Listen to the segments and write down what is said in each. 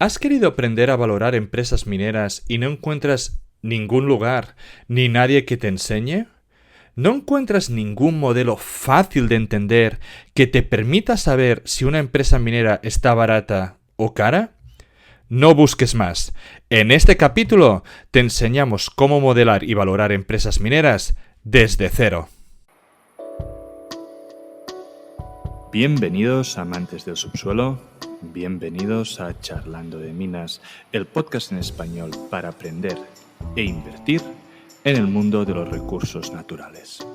¿Has querido aprender a valorar empresas mineras y no encuentras ningún lugar ni nadie que te enseñe? ¿No encuentras ningún modelo fácil de entender que te permita saber si una empresa minera está barata o cara? No busques más. En este capítulo te enseñamos cómo modelar y valorar empresas mineras desde cero. Bienvenidos amantes del subsuelo, bienvenidos a Charlando de Minas, el podcast en español para aprender e invertir en el mundo de los recursos naturales.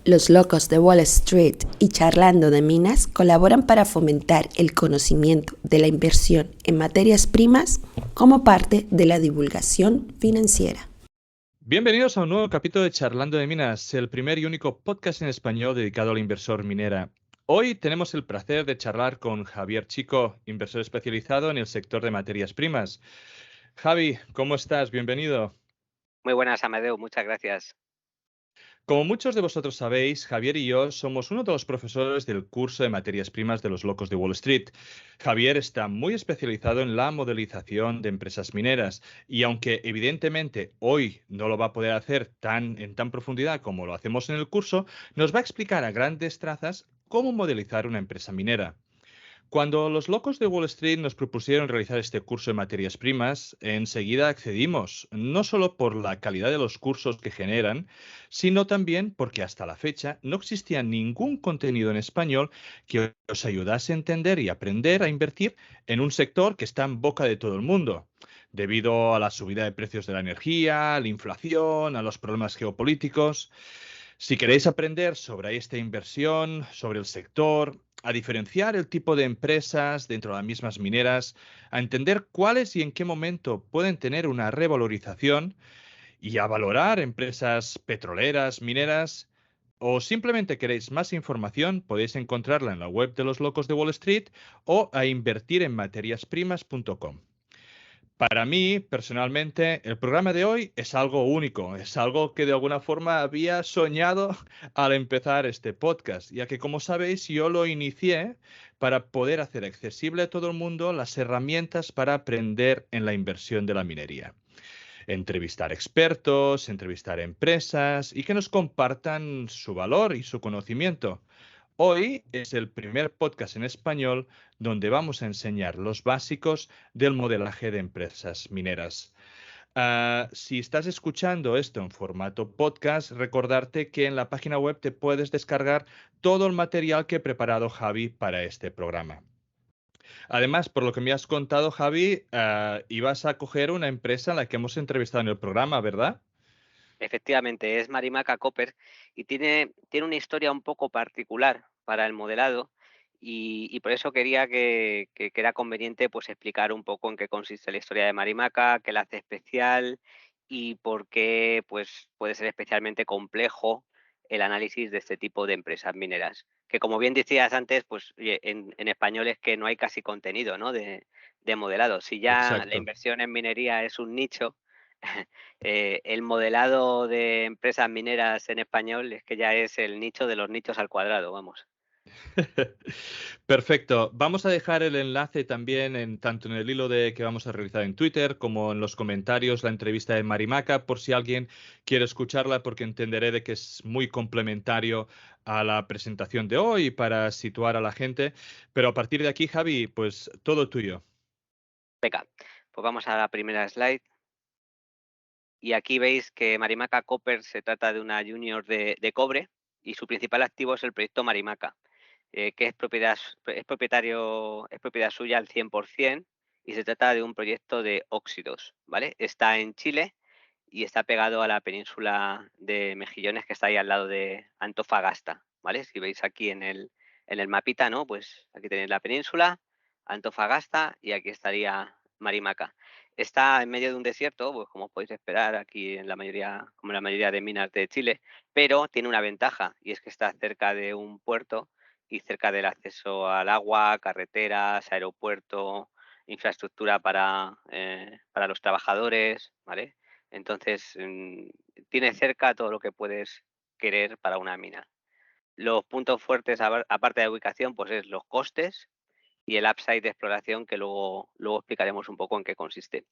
Los locos de Wall Street y Charlando de Minas colaboran para fomentar el conocimiento de la inversión en materias primas como parte de la divulgación financiera. Bienvenidos a un nuevo capítulo de Charlando de Minas, el primer y único podcast en español dedicado al inversor minera. Hoy tenemos el placer de charlar con Javier Chico, inversor especializado en el sector de materias primas. Javi, ¿cómo estás? Bienvenido. Muy buenas, Amadeu, muchas gracias. Como muchos de vosotros sabéis, Javier y yo somos uno de los profesores del curso de materias primas de los locos de Wall Street. Javier está muy especializado en la modelización de empresas mineras y aunque evidentemente hoy no lo va a poder hacer en tan profundidad como lo hacemos en el curso, nos va a explicar a grandes trazas cómo modelizar una empresa minera. Cuando los locos de Wall Street nos propusieron realizar este curso de materias primas, enseguida accedimos, no solo por la calidad de los cursos que generan, sino también porque hasta la fecha no existía ningún contenido en español que os ayudase a entender y aprender a invertir en un sector que está en boca de todo el mundo, debido a la subida de precios de la energía, a la inflación, a los problemas geopolíticos. Si queréis aprender sobre esta inversión, sobre el sector, a diferenciar el tipo de empresas dentro de las mismas mineras, a entender cuáles y en qué momento pueden tener una revalorización y a valorar empresas petroleras, mineras, o simplemente queréis más información, podéis encontrarla en la web de los locos de Wall Street o a invertir en materiasprimas.com. Para mí, personalmente, el programa de hoy es algo único, es algo que de alguna forma había soñado al empezar este podcast, ya que como sabéis, yo lo inicié para poder hacer accesible a todo el mundo las herramientas para aprender en la inversión de la minería. Entrevistar expertos, entrevistar empresas y que nos compartan su valor y su conocimiento. Hoy es el primer podcast en español donde vamos a enseñar los básicos del modelaje de empresas mineras. Si estás escuchando esto en formato podcast, recordarte que en la página web te puedes descargar todo el material que he preparado Javi para este programa. Además, por lo que me has contado, Javi, ibas a coger una empresa en la que hemos entrevistado en el programa, ¿verdad? Efectivamente, es Marimaca Copper y tiene una historia un poco particular para el modelado y por eso quería que era conveniente pues explicar un poco en qué consiste la historia de Marimaca, qué la hace especial y por qué pues puede ser especialmente complejo el análisis de este tipo de empresas mineras. Que como bien decías antes, pues oye, en español es que no hay casi contenido, ¿no? de modelado. Si ya la Exacto. inversión en minería es un nicho, el modelado de empresas mineras en español es que ya es el nicho de los nichos al cuadrado, vamos. Perfecto. Vamos a dejar el enlace también tanto en el hilo de que vamos a realizar en Twitter como en los comentarios, la entrevista de Marimaca, por si alguien quiere escucharla, porque entenderé de que es muy complementario a la presentación de hoy para situar a la gente. Pero a partir de aquí, Javi, pues todo tuyo. Venga, pues vamos a la primera slide. Y aquí veis que Marimaca Copper se trata de una junior de cobre y su principal activo es el proyecto Marimaca, que es propiedad suya al 100% y se trata de un proyecto de óxidos, ¿vale? Está en Chile y está pegado a la península de Mejillones que está ahí al lado de Antofagasta, ¿vale? Si veis aquí en el mapita, ¿no? Pues aquí tenéis la península, Antofagasta y aquí estaría Marimaca. Está en medio de un desierto, pues como podéis esperar aquí como en la mayoría de minas de Chile, pero tiene una ventaja y es que está cerca de un puerto y cerca del acceso al agua, carreteras, aeropuerto, infraestructura para los trabajadores, ¿vale? Entonces, tiene cerca todo lo que puedes querer para una mina. Los puntos fuertes, aparte de la ubicación, pues es los costes y el upside de exploración, que luego explicaremos un poco en qué consiste.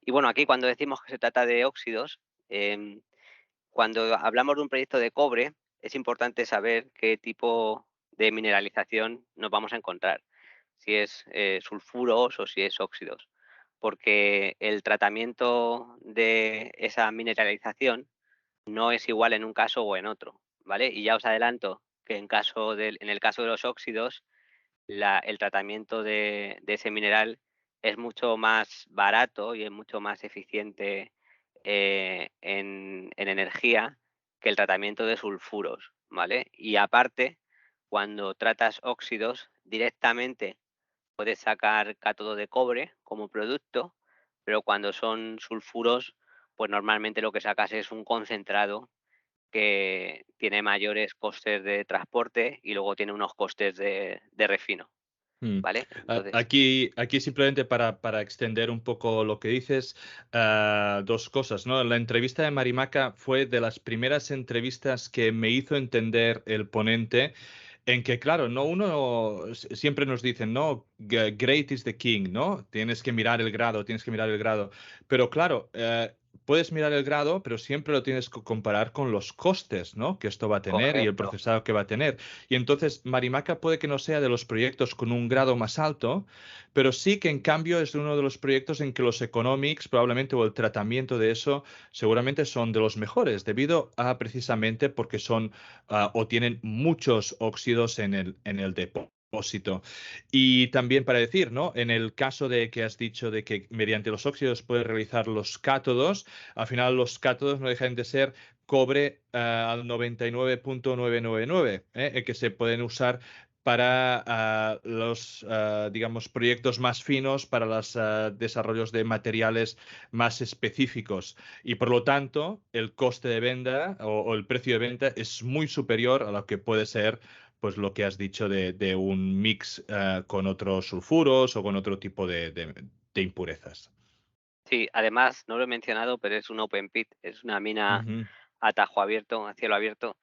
Y bueno, aquí cuando decimos que se trata de óxidos, cuando hablamos de un proyecto de cobre, es importante saber qué tipo de mineralización nos vamos a encontrar, si es sulfuros o si es óxidos, porque el tratamiento de esa mineralización no es igual en un caso o en otro, ¿vale? Y ya os adelanto que en el caso de los óxidos, el tratamiento de ese mineral es mucho más barato y es mucho más eficiente en energía que el tratamiento de sulfuros, ¿vale? Y aparte, cuando tratas óxidos, directamente puedes sacar cátodo de cobre como producto, pero cuando son sulfuros, pues normalmente lo que sacas es un concentrado que tiene mayores costes de transporte y luego tiene unos costes de refino, Mm. ¿vale? Entonces, Aquí simplemente para extender un poco lo que dices, dos cosas, ¿no? La entrevista de Marimaca fue de las primeras entrevistas que me hizo entender el ponente, en que, claro, no uno siempre nos dicen, no, great is the king, ¿no? Tienes que mirar el grado, tienes que mirar el grado. Pero claro, puedes mirar el grado, pero siempre lo tienes que comparar con los costes, ¿no? Que esto va a tener y el correcto. procesado que va a tener. Y entonces Marimaca puede que no sea de los proyectos con un grado más alto, pero sí que en cambio es uno de los proyectos en que los economics probablemente o el tratamiento de eso seguramente son de los mejores, debido a precisamente porque son o tienen muchos óxidos en el depósito. Y también para decir, ¿no? En el caso de que has dicho de que mediante los óxidos puedes realizar los cátodos, al final los cátodos no dejan de ser cobre al 99,999, que se pueden usar para los, digamos, proyectos más finos, para los desarrollos de materiales más específicos. Y por lo tanto, el coste de venta o el precio de venta es muy superior a lo que puede ser, pues lo que has dicho de un mix con otros sulfuros o con otro tipo de impurezas. Sí, además, no lo he mencionado, pero es un open pit, es una mina Ujú. a tajo abierto, a cielo abierto.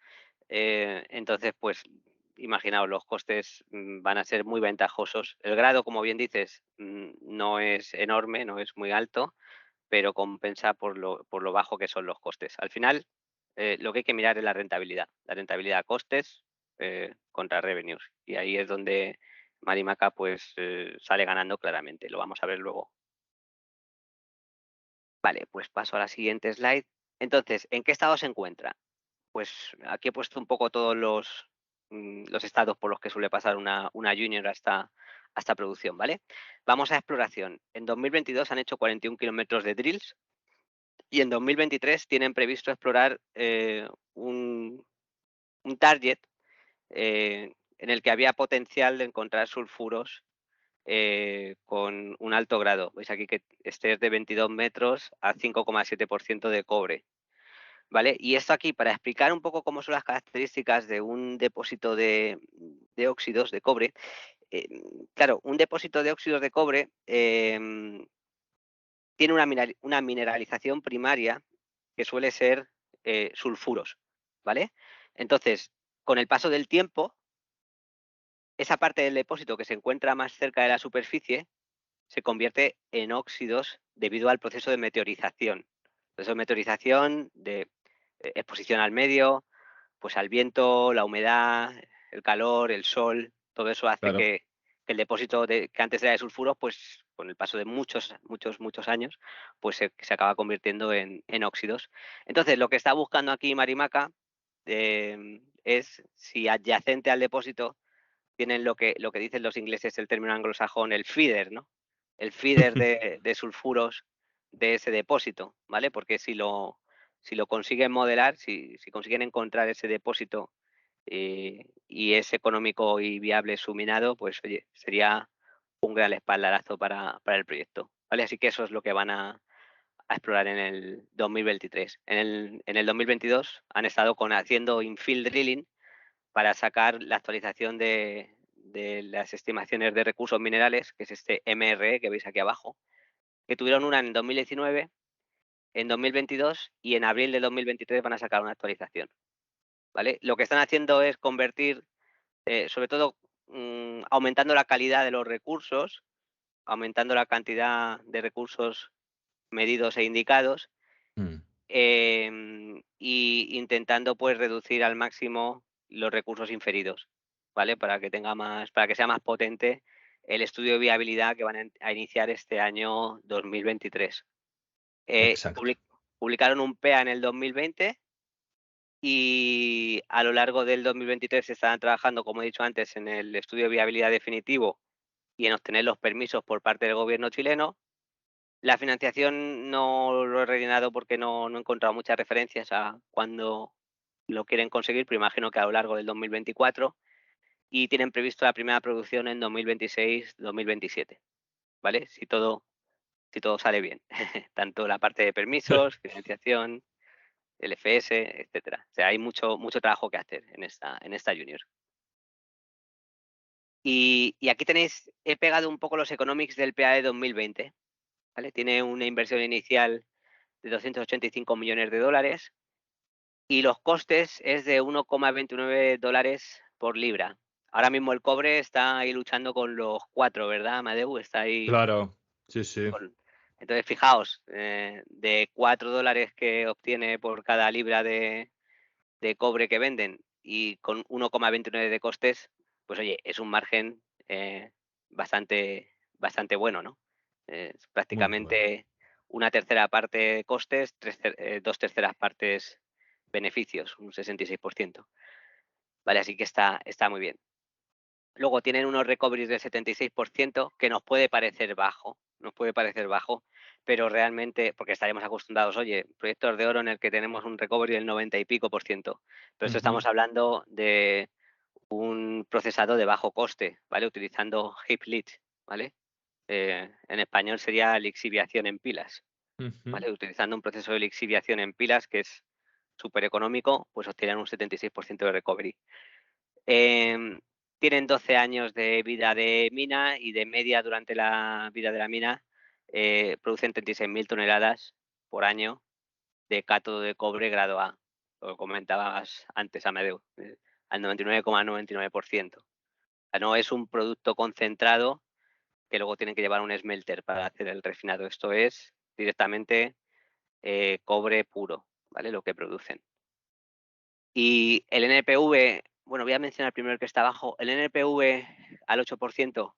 Entonces, pues imaginaos, los costes van a ser muy ventajosos. El grado, como bien dices, no es enorme, no es muy alto, pero compensa por lo bajo que son los costes. Al final, lo que hay que mirar es la rentabilidad costes contra revenues. Y ahí es donde Marimaca pues sale ganando claramente. Lo vamos a ver luego. Vale, pues paso a la siguiente slide. Entonces, ¿en qué estado se encuentra? Pues aquí he puesto un poco todos los estados por los que suele pasar una junior hasta producción, ¿vale? Vamos a exploración. En 2022 han hecho 41 kilómetros de drills y en 2023 tienen previsto explorar un target en el que había potencial de encontrar sulfuros con un alto grado. Veis aquí que este es de 22 metros a 5,7% de cobre. ¿Vale? Y esto aquí, para explicar un poco cómo son las características de un depósito de óxidos de cobre. eh, claro, un depósito de óxidos de cobre tiene una mineralización primaria que suele ser sulfuros, ¿vale? Entonces, con el paso del tiempo, esa parte del depósito que se encuentra más cerca de la superficie se convierte en óxidos debido al proceso de meteorización. Proceso de meteorización, de exposición al medio, pues al viento, la humedad, el calor, el sol, todo eso hace Claro. que el depósito que antes era de sulfuros, pues con el paso de muchos años, pues se acaba convirtiendo en óxidos. Entonces, lo que está buscando aquí Marimaca es si adyacente al depósito tienen lo que dicen los ingleses, el término anglosajón, el feeder, ¿no? El feeder de sulfuros de ese depósito, ¿vale? Porque si lo consiguen modelar, si consiguen encontrar ese depósito y es económico y viable su minado, pues oye, sería un gran espaldarazo para el proyecto, ¿vale? Así que eso es lo que van a explorar en el 2023. En el 2022 han estado haciendo infill drilling para sacar la actualización de las estimaciones de recursos minerales, que es este MRE que veis aquí abajo, que tuvieron una en 2019, en 2022 y en abril de 2023 van a sacar una actualización. ¿Vale? Lo que están haciendo es convertir, sobre todo aumentando la calidad de los recursos, aumentando la cantidad de recursos medidos e indicados, Mm. y intentando pues reducir al máximo los recursos inferidos, ¿vale? Para que sea más potente el estudio de viabilidad que van a iniciar este año 2023. Exacto. Publicaron un PEA en el 2020 y a lo largo del 2023 estarán trabajando, como he dicho antes, en el estudio de viabilidad definitivo y en obtener los permisos por parte del gobierno chileno. La financiación no lo he rellenado porque no he encontrado muchas referencias a cuándo lo quieren conseguir, pero imagino que a lo largo del 2024, y tienen previsto la primera producción en 2026-2027, ¿vale? Si todo sale bien, tanto la parte de permisos, financiación, LFS, etcétera. O sea, hay mucho trabajo que hacer en esta junior. Y aquí tenéis, he pegado un poco los economics del PAE 2020, ¿vale? Tiene una inversión inicial de 285 millones de dólares y los costes es de 1,29 dólares por libra. Ahora mismo el cobre está ahí luchando con los 4, ¿verdad, Amadeu? Está ahí Claro, sí, sí. Entonces, fijaos, de 4 dólares que obtiene por cada libra de cobre que venden y con 1,29 de costes, pues oye, es un margen bastante bueno, ¿no? Es Muy bueno. prácticamente una tercera parte costes, 2/3 partes beneficios, un 66%. Vale, así que está muy bien. Luego tienen unos recoveries del 76%, que nos puede parecer bajo, pero realmente, porque estaríamos acostumbrados, oye, proyectos de oro en el que tenemos un recovery del 90 y pico por ciento, pero esto Ujú. estamos hablando de un procesado de bajo coste, ¿vale? Utilizando heap leach, ¿vale? En español sería lixiviación en pilas, Ujú. ¿vale? Utilizando un proceso de lixiviación en pilas que es súper económico, pues obtienen un 76% de recovery. Em, Tienen 12 años de vida de mina y de media durante la vida de la mina producen 36.000 toneladas por año de cátodo de cobre grado A. Lo comentabas antes, Amadeu, al 99,99%. O sea, no es un producto concentrado que luego tienen que llevar un smelter para hacer el refinado. Esto es directamente cobre puro, ¿vale? Lo que producen. Y el NPV, bueno, voy a mencionar primero el que está abajo. El NPV al 8%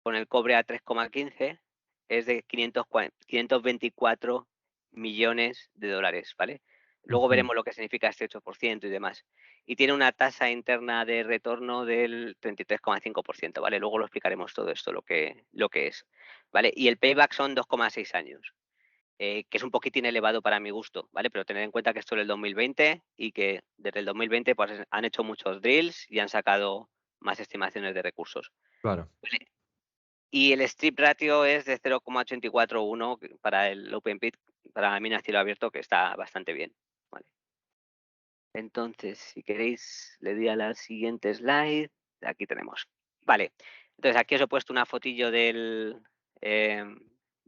con el cobre a 3,15 es de 524 millones de dólares, ¿vale? Luego Ujú. veremos lo que significa este 8% y demás. Y tiene una tasa interna de retorno del 33,5%, ¿vale? Luego lo explicaremos todo esto, lo que es, ¿vale? Y el payback son 2,6 años. Que es un poquitín elevado para mi gusto, ¿vale? Pero tener en cuenta que esto es el 2020 y que desde el 2020 pues, han hecho muchos drills y han sacado más estimaciones de recursos. Claro. ¿Vale? Y el strip ratio es de 0,841 para el open pit, para la mina a cielo abierto, que está bastante bien, ¿vale? Entonces, si queréis, le doy a la siguiente slide. Aquí tenemos. Vale. Entonces, aquí os he puesto una fotillo de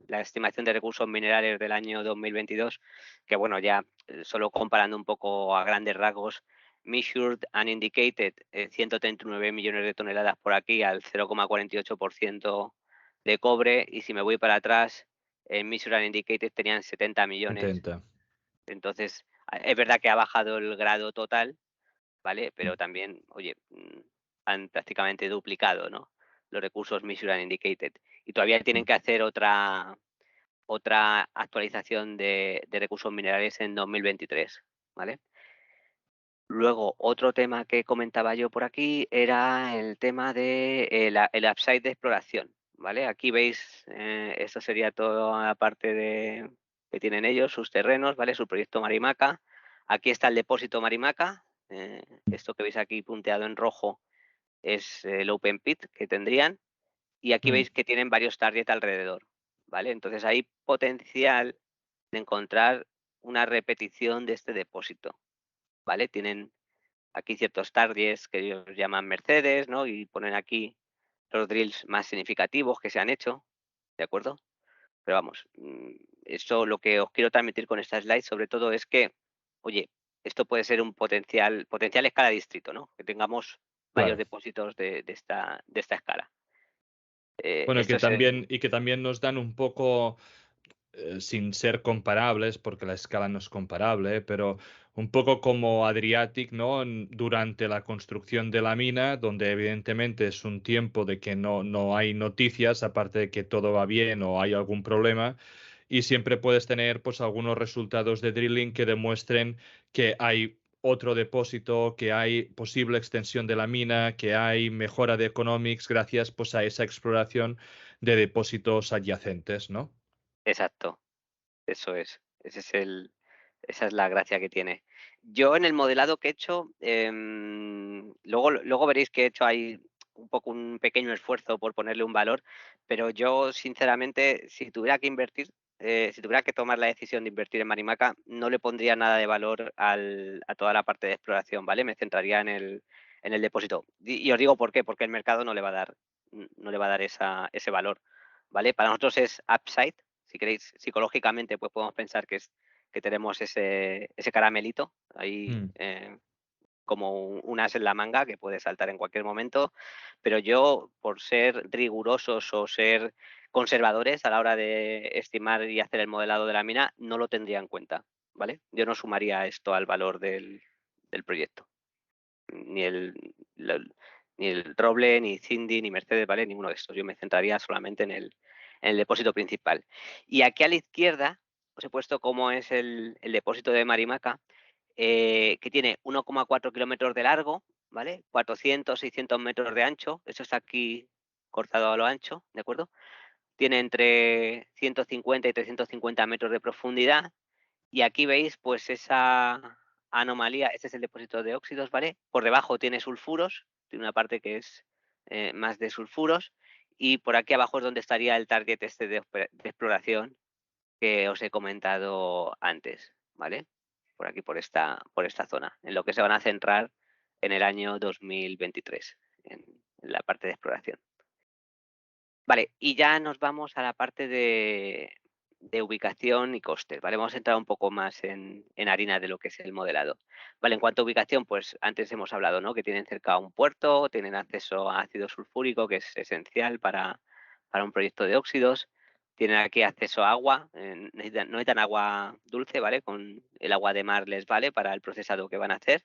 la estimación de recursos minerales del año 2022, que bueno, ya solo comparando un poco a grandes rasgos, measured and indicated 139 millones de toneladas por aquí al 0,48% de cobre, y si me voy para atrás, en measured and indicated tenían 70 millones. Intenta. Entonces, es verdad que ha bajado el grado total, ¿vale? Pero también, oye, han prácticamente duplicado, ¿no? Los recursos Measured and Indicated. Y todavía tienen Mm. que hacer otra actualización de recursos minerales en 2023, ¿vale? Luego, otro tema que comentaba yo por aquí era el tema de el upside de exploración, ¿vale? Aquí veis, esto sería toda la parte que tienen ellos, sus terrenos, ¿vale? Su proyecto Marimaca. Aquí está el depósito Marimaca. Esto que veis aquí punteado en rojo es el open pit que tendrían. Y aquí Mm. veis que tienen varios targets alrededor, ¿vale? Entonces hay potencial de encontrar una repetición de este depósito, ¿vale? Tienen aquí ciertos targets que ellos llaman Mercedes, ¿no? Y ponen aquí los drills más significativos que se han hecho, ¿de acuerdo? Pero vamos, eso lo que os quiero transmitir con esta slide sobre todo es que, oye, esto puede ser un potencial es cada distrito, ¿no? Que tengamos varios claro. depósitos de esta escala. Bueno, Esto es y que también nos dan un poco, sin ser comparables, porque la escala no es comparable, pero un poco como Adriatic, ¿no? Durante la construcción de la mina, donde evidentemente es un tiempo de que no hay noticias, aparte de que todo va bien o hay algún problema, y siempre puedes tener pues algunos resultados de drilling que demuestren que hay otro depósito, que hay posible extensión de la mina, que hay mejora de economics gracias pues a esa exploración de depósitos adyacentes, ¿no? exacto, eso es. Esa es la gracia que tiene. Yo en el modelado que he hecho, luego veréis que he hecho ahí un poco un pequeño esfuerzo por ponerle un valor, pero yo sinceramente, si tuviera que invertir, si tuviera que tomar la decisión de invertir en Marimaca, no le pondría nada de valor a toda la parte de exploración, ¿vale? Me centraría en el depósito. Y os digo por qué, porque el mercado no le va a dar, ese valor, ¿vale? Para nosotros es upside. Si queréis, psicológicamente, pues podemos pensar que tenemos ese caramelito ahí, Mm. como un as en la manga que puede saltar en cualquier momento, pero yo, por ser rigurosos o ser conservadores a la hora de estimar y hacer el modelado de la mina, no lo tendría en cuenta, ¿vale? Yo no sumaría esto al valor del proyecto. Ni ni el Roble, ni Cindy, ni Mercedes, ¿vale? Ninguno de estos. Yo me centraría solamente en el depósito principal. Y aquí a la izquierda os he puesto cómo es el depósito de Marimaca, que tiene 1,4 kilómetros de largo, ¿vale? 400, 600 metros de ancho. Eso está aquí cortado a lo ancho, ¿de acuerdo? Tiene entre 150 y 350 metros de profundidad. Y aquí veis pues esa anomalía. Este es el depósito de óxidos, ¿vale? Por debajo tiene sulfuros, tiene una parte que es más de sulfuros, y por aquí abajo es donde estaría el target este de exploración que os he comentado antes, ¿vale? Por aquí, por esta zona, en lo que se van a centrar en el año 2023, en la parte de exploración. Vale, y ya nos vamos a la parte de ubicación y costes, ¿vale? Vamos a entrar un poco más en harina de lo que es el modelado. Vale, en cuanto a ubicación, pues antes hemos hablado, ¿no? Que tienen cerca un puerto, tienen acceso a ácido sulfúrico, que es esencial para un proyecto de óxidos. Tienen aquí acceso a agua, no necesitan agua dulce, ¿vale? Con el agua de mar les vale para el procesado que van a hacer.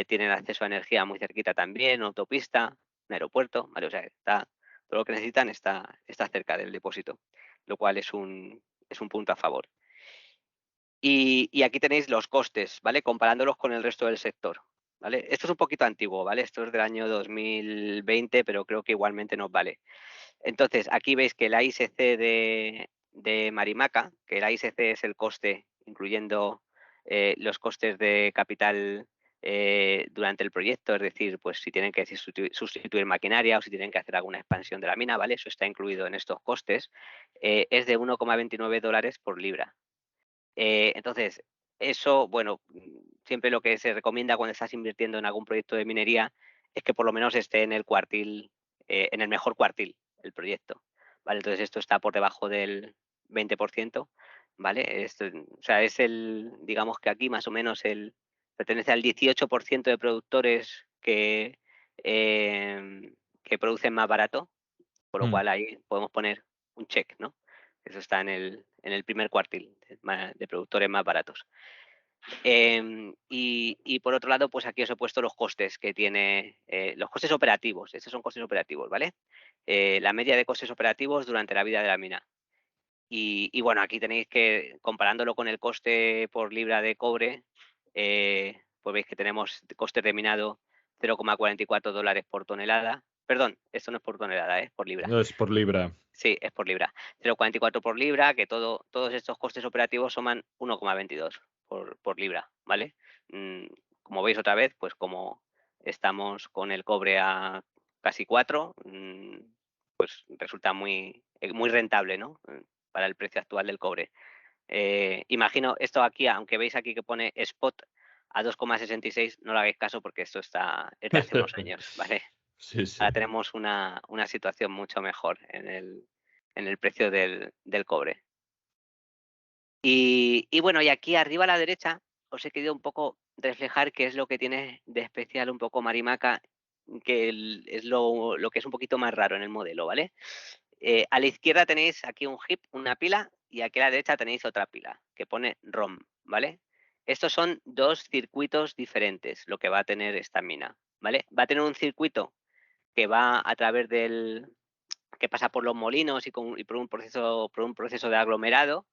Tienen acceso a energía muy cerquita también, autopista, un aeropuerto, ¿vale? O sea, todo lo que necesitan está cerca del depósito, lo cual es un punto a favor. Y aquí tenéis los costes, ¿vale? Comparándolos con el resto del sector, ¿vale? Esto es un poquito antiguo, ¿vale? Esto es del año 2020, pero creo que igualmente nos vale. Entonces, aquí veis que la ISC de Marimaca, que la ISC es el coste, incluyendo los costes de capital durante el proyecto, es decir, pues si tienen que sustituir maquinaria o si tienen que hacer alguna expansión de la mina, ¿vale? Eso está incluido en estos costes, es de $1,29 por libra. Entonces, eso, bueno, siempre lo que se recomienda cuando estás invirtiendo en algún proyecto de minería es que por lo menos esté en el cuartil, en el mejor cuartil, el proyecto, ¿vale? Entonces esto está por debajo del 20%, ¿vale? Esto, o sea, digamos que aquí más o menos pertenece al 18% de productores que producen más barato, por lo Mm. cual ahí podemos poner un check, ¿no? Eso está en el primer cuartil de productores más baratos. Y por otro lado, pues aquí os he puesto los costes que tiene, los costes operativos. Estos son costes operativos, ¿vale? La media de costes operativos durante la vida de la mina. Y bueno, aquí tenéis que, comparándolo con el coste por libra de cobre, pues veis que tenemos costes de minado $0,44 por tonelada. Perdón, esto no es por tonelada, es por libra. No es por libra. Sí, es por libra. 0,44 por libra, que todos estos costes operativos suman 1,22 por libra, ¿vale? Como veis otra vez, pues como estamos con el cobre a casi 4, pues resulta muy rentable, ¿no? Para el precio actual del cobre. Imagino esto aquí, aunque veis aquí que pone spot a 2,66, no le hagáis caso porque esto es de hace unos años, ¿vale? Sí, sí. Ahora tenemos una situación mucho mejor en el precio del cobre. Y bueno, y aquí arriba a la derecha os he querido un poco reflejar qué es lo que tiene de especial un poco Marimaca es lo que es un poquito más raro en el modelo, ¿vale? A la izquierda tenéis aquí un heap, una pila, y aquí a la derecha tenéis otra pila que pone ROM, ¿vale? Estos son dos circuitos diferentes, lo que va a tener esta mina, ¿vale? Va a tener un circuito que va a través que pasa por los molinos y por un proceso de aglomerado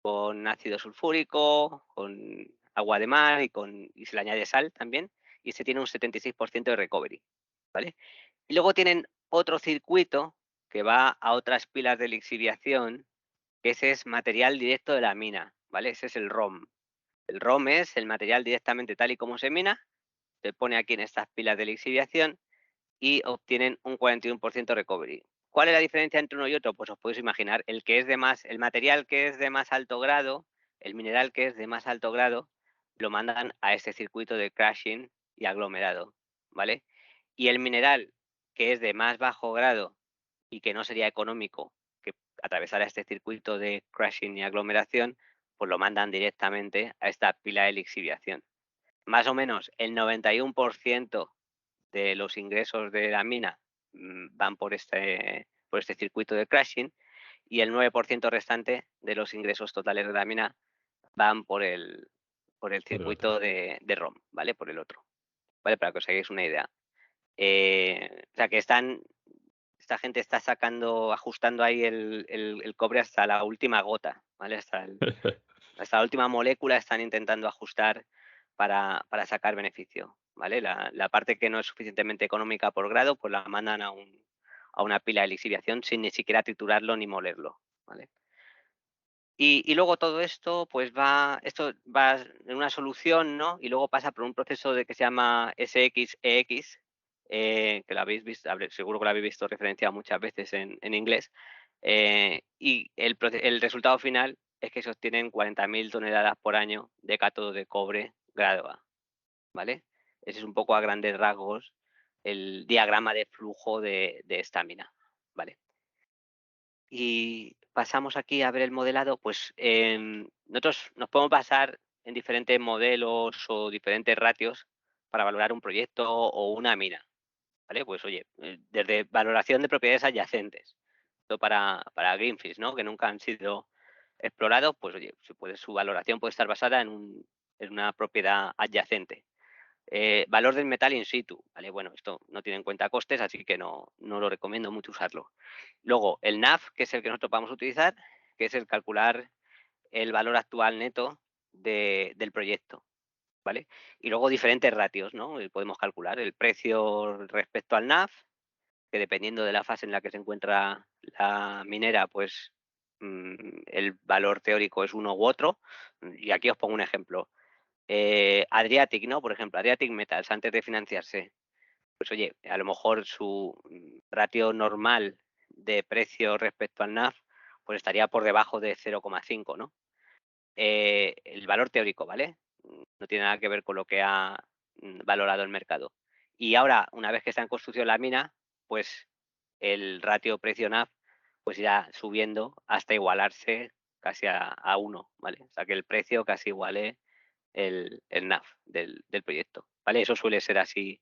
con ácido sulfúrico, con agua de mar y se le añade sal también, y se tiene un 76% de recovery, ¿vale? Y luego tienen otro circuito que va a otras pilas de lixiviación, que ese es material directo de la mina, ¿vale? Ese es el ROM. El ROM es el material directamente tal y como se mina, se pone aquí en estas pilas de lixiviación y obtienen un 41% recovery. ¿Cuál es la diferencia entre uno y otro? Pues os podéis imaginar, el material que es de más alto grado, el mineral que es de más alto grado, lo mandan a este circuito de crashing y aglomerado, ¿vale? Y el mineral que es de más bajo grado y que no sería económico que atravesara este circuito de crashing y aglomeración, pues lo mandan directamente a esta pila de lixiviación. Más o menos el 91% de los ingresos de la mina van por este circuito de crashing y el 9% restante de los ingresos totales de la mina van por el circuito de ROM, ¿vale? Por el otro, ¿vale? Para que os hagáis una idea. O sea que esta gente está ajustando ahí el cobre hasta la última gota, ¿vale? Hasta la última molécula están intentando ajustar para sacar beneficio, ¿vale? La parte que no es suficientemente económica por grado, pues la mandan a una pila de lixiviación sin ni siquiera triturarlo ni molerlo, ¿vale? Y luego todo esto, pues esto va en una solución, ¿no? Y luego pasa por un proceso que se llama SX-EX, que lo habéis visto, seguro que lo habéis visto referenciado muchas veces en inglés. Y el resultado final es que se obtienen 40.000 toneladas por año de cátodo de cobre grado A, ¿vale? Ese es un poco a grandes rasgos el diagrama de flujo de esta mina, ¿vale? Y pasamos aquí a ver el modelado, pues nosotros nos podemos basar en diferentes modelos o diferentes ratios para valorar un proyecto o una mina, ¿vale? Pues oye, desde valoración de propiedades adyacentes, esto para greenfields, ¿no? Que nunca han sido explorados, pues oye, su valoración puede estar basada en una propiedad adyacente. Valor del metal in situ, ¿vale? Bueno, esto no tiene en cuenta costes, así que no lo recomiendo mucho usarlo. Luego, el NAV, que es el que nosotros vamos a utilizar, que es el calcular el valor actual neto del proyecto, ¿vale? Y luego diferentes ratios, ¿no? Podemos calcular el precio respecto al NAV, que dependiendo de la fase en la que se encuentra la minera, pues el valor teórico es uno u otro. Y aquí os pongo un ejemplo. Adriatic, ¿no? Por ejemplo, Adriatic Metals, antes de financiarse, pues oye, a lo mejor su ratio normal de precio respecto al NAV, pues estaría por debajo de 0,5, ¿no? El valor teórico, ¿vale? No tiene nada que ver con lo que ha valorado el mercado. Y ahora, una vez que está en construcción la mina, pues el ratio precio-NAV pues irá subiendo hasta igualarse casi a 1, ¿vale? O sea, que el precio casi iguale el NAV del proyecto, ¿vale? Eso suele ser así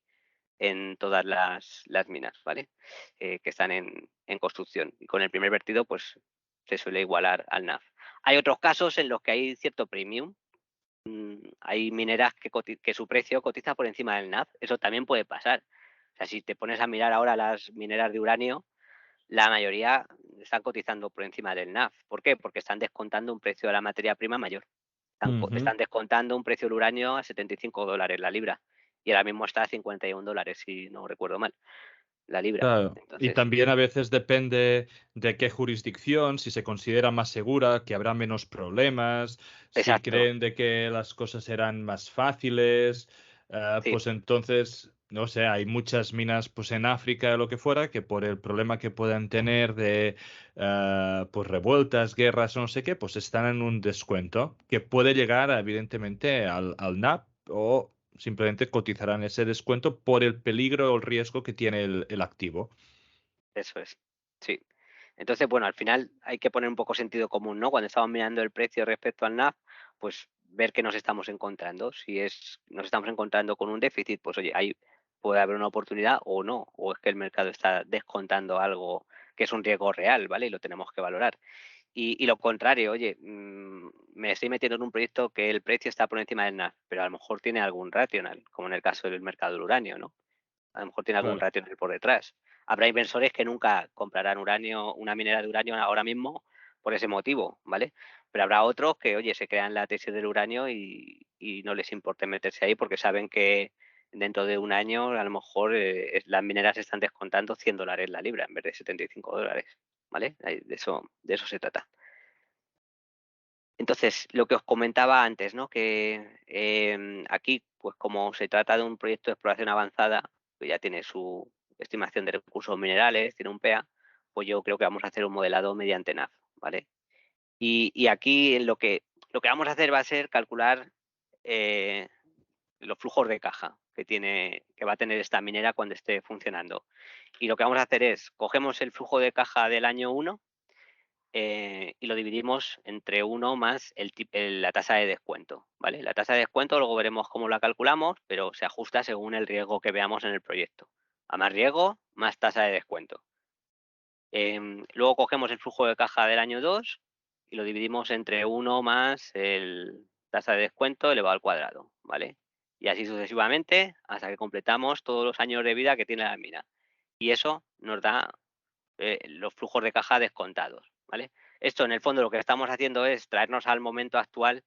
en todas las minas, ¿vale? Que están en construcción. Y con el primer vertido, pues se suele igualar al NAV. Hay otros casos en los que hay cierto premium. Hay mineras que su precio cotiza por encima del NAV. Eso también puede pasar. O sea, si te pones a mirar ahora las mineras de uranio, la mayoría están cotizando por encima del NAV. ¿Por qué? Porque están descontando un precio de la materia prima mayor. Están descontando un precio del uranio a $75 la libra. Y ahora mismo está a $51, si no recuerdo mal, la libra. Claro. Y Entonces, también a veces depende de qué jurisdicción, si se considera más segura, que habrá menos problemas, si exacto, creen de que las cosas serán más fáciles, sí, pues entonces, no sé, hay muchas minas pues en África o lo que fuera, que por el problema que puedan tener de pues revueltas, guerras o no sé qué, pues están en un descuento que puede llegar evidentemente al NAP o simplemente cotizarán ese descuento por el peligro o el riesgo que tiene el activo. eso es. Sí. Entonces, bueno, al final hay que poner un poco sentido común, ¿no? Cuando estamos mirando el precio respecto al NAV, pues ver qué nos estamos encontrando. Si nos estamos encontrando con un déficit, pues oye, hay puede haber una oportunidad o no, o es que el mercado está descontando algo que es un riesgo real, ¿vale? Y lo tenemos que valorar. Y lo contrario, oye, me estoy metiendo en un proyecto que el precio está por encima del NAV, pero a lo mejor tiene algún racional, como en el caso del mercado del uranio, ¿no? A lo mejor tiene algún Claro. racional por detrás. Habrá inversores que nunca comprarán uranio, una minera de uranio ahora mismo por ese motivo, ¿vale? Pero habrá otros que, oye, se crean la tesis del uranio y no les importa meterse ahí porque saben que dentro de un año a lo mejor las mineras están descontando $100 la libra en vez de $75, ¿vale? De eso se trata. Entonces, lo que os comentaba antes, ¿no? Que aquí, pues como se trata de un proyecto de exploración avanzada, que ya tiene su estimación de recursos minerales, tiene un PEA, pues yo creo que vamos a hacer un modelado mediante NAV, ¿vale? Y aquí lo que vamos a hacer va a ser calcular los flujos de caja que va a tener esta minera cuando esté funcionando. Y lo que vamos a hacer es, cogemos el flujo de caja del año 1 y lo dividimos entre 1 más la tasa de descuento, ¿vale? La tasa de descuento luego veremos cómo la calculamos, pero se ajusta según el riesgo que veamos en el proyecto. A más riesgo, más tasa de descuento. Luego cogemos el flujo de caja del año 2 y lo dividimos entre 1 más el tasa de descuento elevado al cuadrado, ¿vale? Y así sucesivamente hasta que completamos todos los años de vida que tiene la mina. Y eso nos da los flujos de caja descontados, ¿vale? Esto, en el fondo, lo que estamos haciendo es traernos al momento actual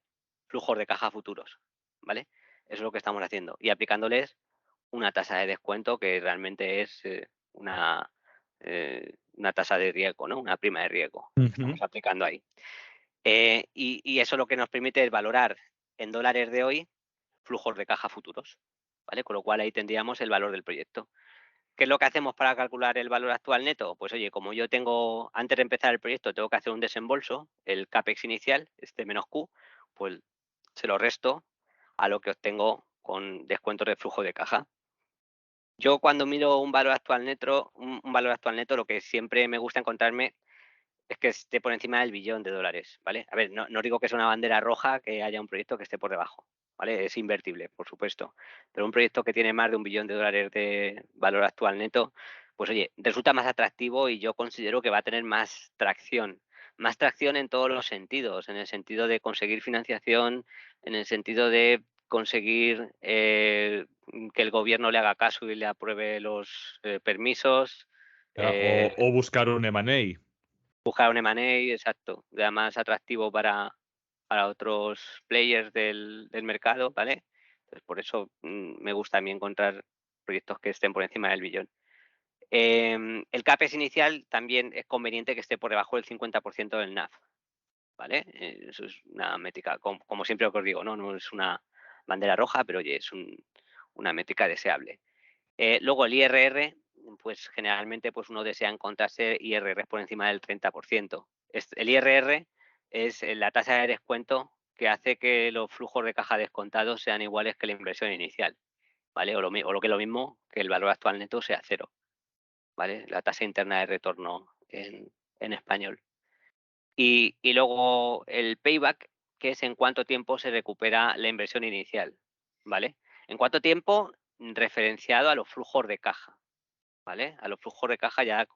flujos de caja futuros, ¿vale? Eso es lo que estamos haciendo. Y aplicándoles una tasa de descuento que realmente es una tasa de riesgo, ¿no? Una prima de riesgo que estamos aplicando ahí. Y eso lo que nos permite es valorar en dólares de hoy flujos de caja futuros, ¿vale? Con lo cual ahí tendríamos el valor del proyecto. ¿Qué es lo que hacemos para calcular el valor actual neto? Pues oye, como yo tengo, antes de empezar el proyecto, tengo que hacer un desembolso, el CAPEX inicial, este menos Q, pues se lo resto a lo que obtengo con descuentos de flujo de caja. Yo cuando miro un valor actual neto, lo que siempre me gusta encontrarme es que esté por encima del $1.000.000.000, ¿vale? A ver, no digo que sea una bandera roja que haya un proyecto que esté por debajo, ¿vale? Es invertible, por supuesto. Pero un proyecto que tiene más de $1 billón de valor actual neto, pues oye, resulta más atractivo y yo considero que va a tener más tracción. Más tracción en todos los sentidos, en el sentido de conseguir financiación, en el sentido de conseguir que el gobierno le haga caso y le apruebe los permisos. O buscar un M&A. Buscar un M&A, exacto, ya más atractivo para otros players del mercado, ¿vale? Entonces, por eso me gusta a mí encontrar proyectos que estén por encima del billón. El CAPEX inicial también es conveniente que esté por debajo del 50% del NAV, ¿vale? Eso es una métrica, como siempre os digo, no es una bandera roja, pero oye, es una métrica deseable. Luego el IRR, pues generalmente pues uno desea encontrarse IRR por encima del 30%. El IRR es la tasa de descuento que hace que los flujos de caja descontados sean iguales que la inversión inicial, ¿vale? O lo que es lo mismo, que el valor actual neto sea 0, ¿vale? La tasa interna de retorno en español. Y luego el payback, que es en cuánto tiempo se recupera la inversión inicial, ¿vale? En cuánto tiempo referenciado a los flujos de caja, ¿vale? A los flujos de caja ya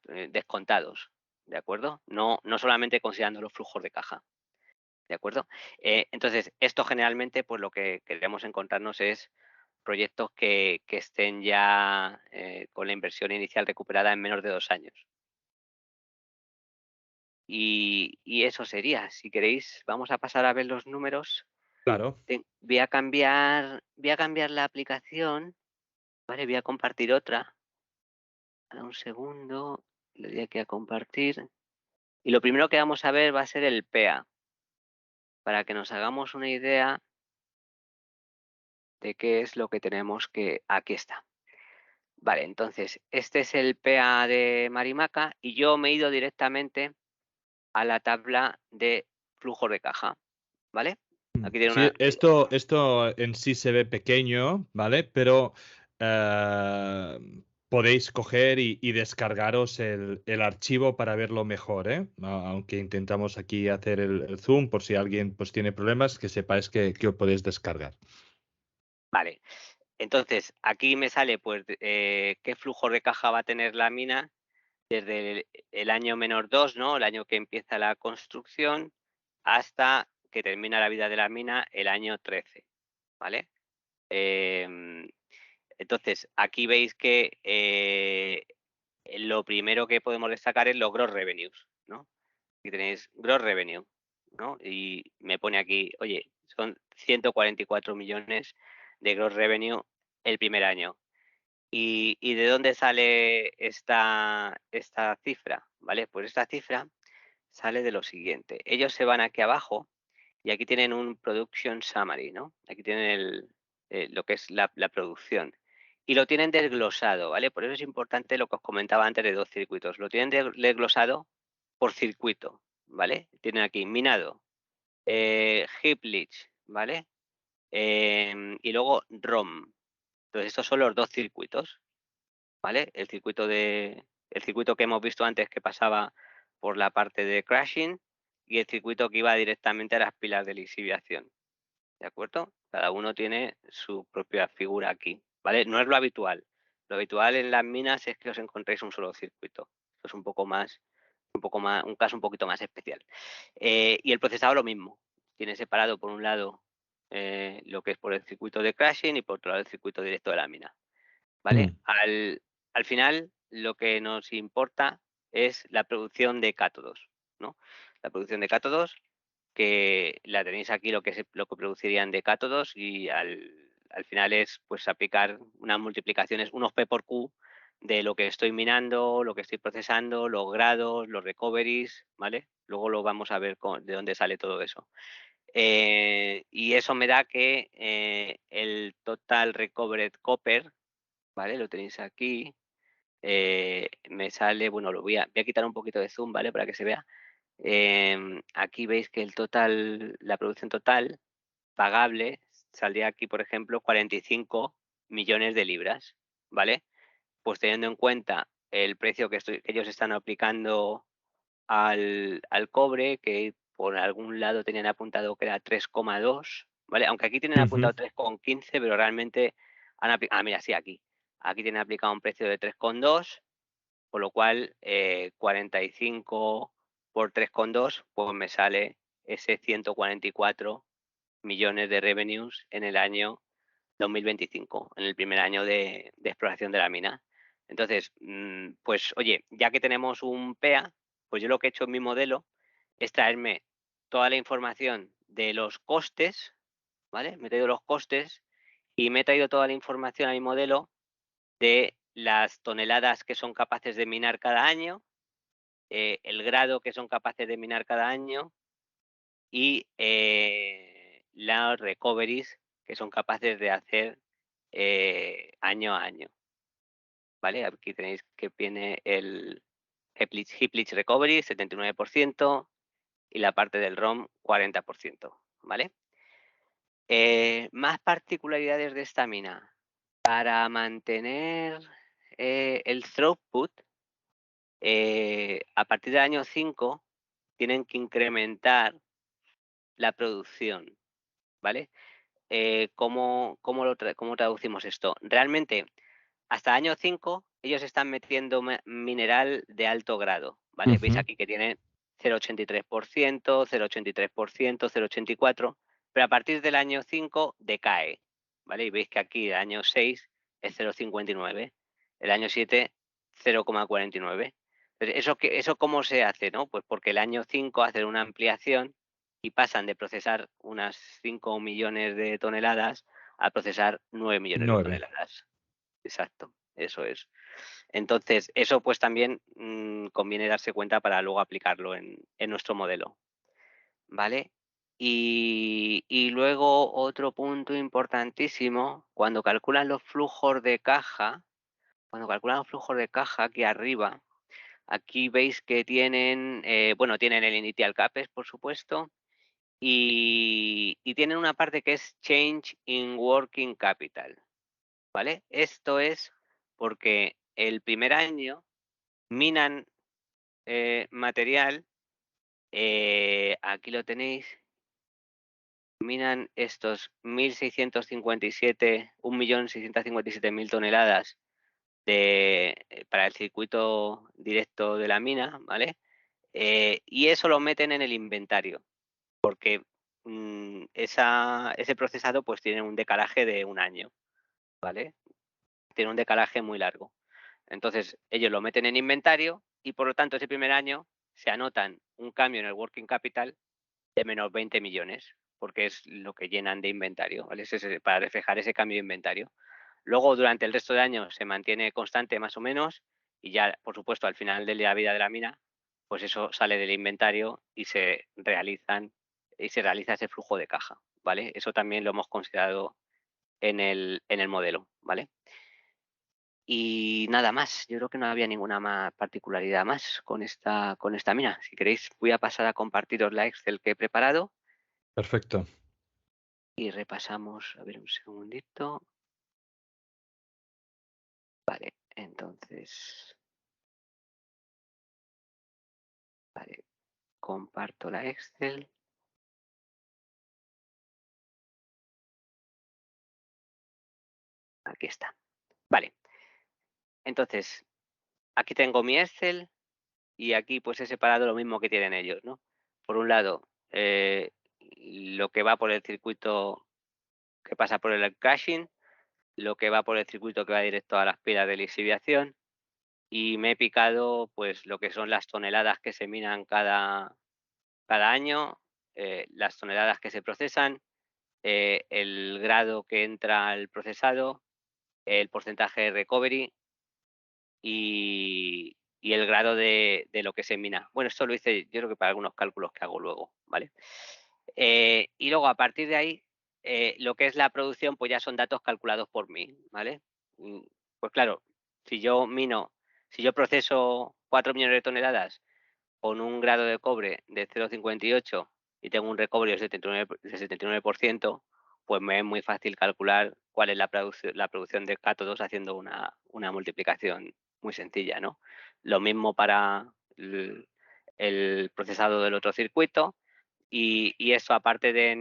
descontados, ¿de acuerdo? No solamente considerando los flujos de caja, ¿de acuerdo? Entonces, esto generalmente, pues lo que queremos encontrarnos es proyectos que estén ya con la inversión inicial recuperada en menos de 2 años. Y eso sería. Si queréis, vamos a pasar a ver los números. Claro. Voy a cambiar la aplicación, ¿vale? Voy a compartir otra. Un segundo, le doy aquí a compartir. Y lo primero que vamos a ver va a ser el PEA, para que nos hagamos una idea de qué es lo que tenemos que... Aquí está. Vale, entonces, este es el PEA de Marimaca y yo me he ido directamente a la tabla de flujo de caja, ¿vale? Aquí tiene Sí, esto en sí se ve pequeño, ¿vale? Pero podéis coger y descargaros el archivo para verlo mejor, ¿eh? Aunque intentamos aquí hacer el zoom por si alguien pues tiene problemas, que sepáis que os podéis descargar. Vale. Entonces, aquí me sale pues qué flujo de caja va a tener la mina desde el año -2, ¿no? El año que empieza la construcción, hasta que termina la vida de la mina el año 13, ¿vale? Entonces, aquí veis que lo primero que podemos destacar es los gross revenues, ¿no? Aquí tenéis gross revenue, ¿no? Y me pone aquí, oye, son 144 millones de gross revenue el primer año. ¿Y de dónde sale esta cifra? ¿Vale? Pues esta cifra sale de lo siguiente. Ellos se van aquí abajo y aquí tienen un production summary, ¿no? Aquí tienen lo que es la producción. Y lo tienen desglosado, ¿vale? Por eso es importante lo que os comentaba antes de 2 circuitos. Lo tienen desglosado por circuito, ¿vale? Tienen aquí minado, heap leach, ¿vale? Y luego ROM. Entonces estos son los 2 circuitos, ¿vale? El circuito que hemos visto antes, que pasaba por la parte de crashing, y el circuito que iba directamente a las pilas de lixiviación, ¿de acuerdo? Cada uno tiene su propia figura aquí, ¿vale? No es lo habitual. Lo habitual en las minas es que os encontréis un solo circuito. Esto es un caso un poquito más especial. Y el procesado lo mismo. Tiene separado por un lado lo que es por el circuito de crashing y por otro lado el circuito directo de la mina, ¿vale? Al final, lo que nos importa es la producción de cátodos, ¿no? La producción de cátodos, que la tenéis aquí, lo que producirían de cátodos, y al final es pues aplicar unas multiplicaciones, unos P por Q, de lo que estoy minando, lo que estoy procesando, los grados, los recoveries, ¿vale? Luego lo vamos a ver de dónde sale todo eso. Y eso me da que el total recovered copper, ¿vale? Lo tenéis aquí. Me sale, bueno, voy a quitar un poquito de zoom, ¿vale? Para que se vea. Aquí veis que la producción total pagable saldría aquí, por ejemplo, 45 millones de libras, ¿vale? Pues teniendo en cuenta el precio que ellos están aplicando al cobre, que por algún lado tenían apuntado que era 3,2, ¿vale? Aunque aquí tienen apuntado 3,15, pero realmente han aplicado, mira, sí, aquí tienen aplicado un precio de 3,2, con lo cual 45 por 3,2, pues me sale ese 144 millones de revenues en el año 2025, en el primer año de exploración de la mina. Entonces, pues oye, ya que tenemos un PEA, pues yo lo que he hecho en mi modelo es traerme toda la información de los costes, ¿vale? Me he traído los costes y me he traído toda la información a mi modelo de las toneladas que son capaces de minar cada año, el grado que son capaces de minar cada año y las recoveries que son capaces de hacer año a año, ¿vale? Aquí tenéis que viene el heap leach recovery, 79%, y la parte del ROM, 40%, ¿vale? Más particularidades de esta mina. Para mantener el throughput, a partir del año 5 tienen que incrementar la producción, ¿vale? ¿Cómo traducimos esto? Realmente, hasta año 5, ellos están metiendo mineral de alto grado, ¿vale? Veis aquí que tienen 0,83%, 0,83%, 0,84%, pero a partir del año 5 decae, ¿vale? Y veis que aquí el año 6 es 0,59, el año 7 0,49. ¿Eso cómo se hace, no? Pues porque el año 5 hacen una ampliación y pasan de procesar unas 5 millones de toneladas a procesar 9 millones de 9. toneladas. Exacto, eso es. Entonces, eso pues también conviene darse cuenta para luego aplicarlo en nuestro modelo, ¿vale? Y luego otro punto importantísimo, cuando calculan los flujos de caja, aquí arriba, aquí veis que tienen, tienen el initial CAPEX, por supuesto, y tienen una parte que es Change in Working Capital, ¿vale? Esto es porque el primer año minan material, aquí lo tenéis, minan estos 1.657.000 toneladas para el circuito directo de la mina, ¿vale? Y eso lo meten en el inventario, porque ese procesado pues tiene un decalaje de un año, ¿vale? Tiene un decalaje muy largo. Entonces, ellos lo meten en inventario y por lo tanto ese primer año se anotan un cambio en el working capital de menos 20 millones, porque es lo que llenan de inventario, ¿vale? Para reflejar ese cambio de inventario. Luego, durante el resto de años se mantiene constante más o menos y ya, por supuesto, al final de la vida de la mina, pues eso sale del inventario y se realiza ese flujo de caja, ¿vale? Eso también lo hemos considerado en el modelo, ¿vale? Y nada más, yo creo que no había ninguna más particularidad más con esta mina. Si queréis, voy a pasar a compartiros la Excel que he preparado Perfecto. y repasamos, a ver un segundito. Vale, entonces, vale, comparto la Excel. Aquí está. Vale, entonces, aquí tengo mi Excel y aquí pues he separado lo mismo que tienen ellos, ¿no? Por un lado, lo que va por el circuito que pasa por el caching, lo que va por el circuito que va directo a las pilas de lixiviación y me he picado pues lo que son las toneladas que se minan cada año, las toneladas que se procesan, el grado que entra al procesado, el porcentaje de recovery y el grado de lo que se mina. Bueno, esto lo hice yo creo que para algunos cálculos que hago luego, ¿vale? Y luego a partir de ahí, lo que es la producción, pues ya son datos calculados por mí, ¿vale? Pues claro, si yo proceso 4 millones de toneladas con un grado de cobre de 0,58 y tengo un recovery del 79%, pues me es muy fácil calcular cuál es la producción de cátodos haciendo una multiplicación muy sencilla, ¿no? Lo mismo para el procesado del otro circuito y eso aparte de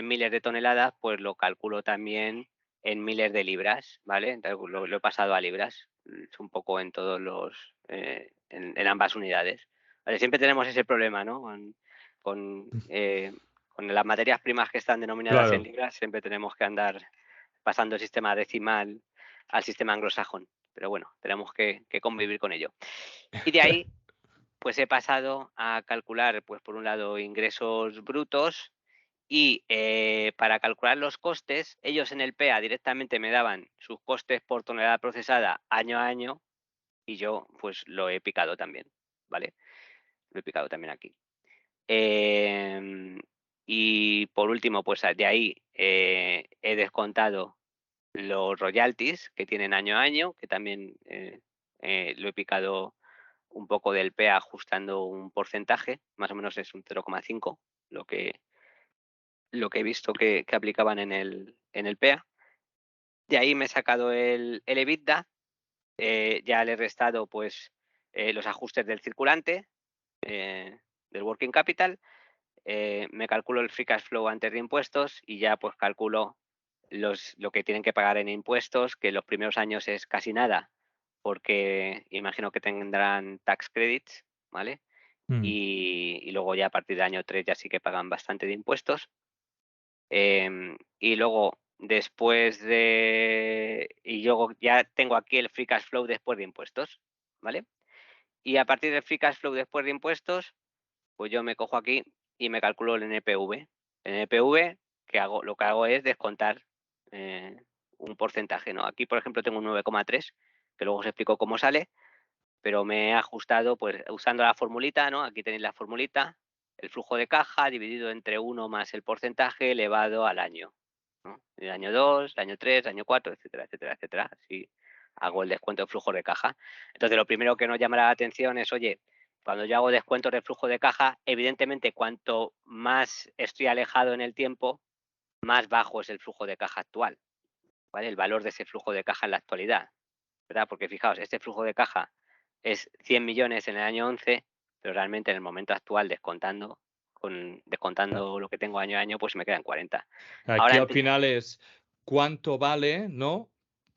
miles de toneladas, pues lo calculo también en miles de libras, ¿vale? Entonces lo he pasado a libras, es un poco en todos en ambas unidades. ¿Vale? Siempre tenemos ese problema, ¿no? Con las materias primas que están denominadas en Claro. libras, siempre tenemos que andar pasando el sistema decimal al sistema anglosajón. Pero bueno, tenemos que convivir con ello. Y de ahí, pues he pasado a calcular, pues por un lado, ingresos brutos y para calcular los costes, ellos en el PEA directamente me daban sus costes por tonelada procesada año a año y yo pues lo he picado también, ¿vale? Lo he picado también aquí. Y por último, pues de ahí he descontado los royalties que tienen año a año, que también lo he picado un poco del PEA ajustando un porcentaje, más o menos es un 0,5 lo que he visto que aplicaban en el PEA. De ahí me he sacado el EBITDA, ya le he restado pues los ajustes del circulante, del working capital, me calculo el free cash flow antes de impuestos y ya pues calculo lo que tienen que pagar en impuestos, que los primeros años es casi nada, porque imagino que tendrán tax credits, ¿vale? Mm. Y luego ya a partir del año 3 ya sí que pagan bastante de impuestos. Y luego, y luego ya tengo aquí el free cash flow después de impuestos, ¿vale? Y a partir del free cash flow después de impuestos, pues yo me cojo aquí y me calculo el NPV. El NPV, lo que hago es descontar un porcentaje, ¿no? Aquí, por ejemplo, tengo un 9,3, que luego os explico cómo sale, pero me he ajustado pues usando la formulita, ¿no? Aquí tenéis la formulita, el flujo de caja dividido entre 1 más el porcentaje elevado al año, ¿no? El año 2, el año 3, el año 4, etcétera, etcétera, etcétera. Así hago el descuento de flujo de caja. Entonces, lo primero que nos llamará la atención es, oye, cuando yo hago descuentos de flujo de caja, evidentemente, cuanto más estoy alejado en el tiempo, más bajo es el flujo de caja actual, ¿vale? El valor de ese flujo de caja en la actualidad, ¿verdad? Porque fijaos, este flujo de caja es 100 millones en el año 11, pero realmente en el momento actual, descontando descontando lo que tengo año a año, pues me quedan 40. Aquí Ahora, al final es cuánto vale, ¿no?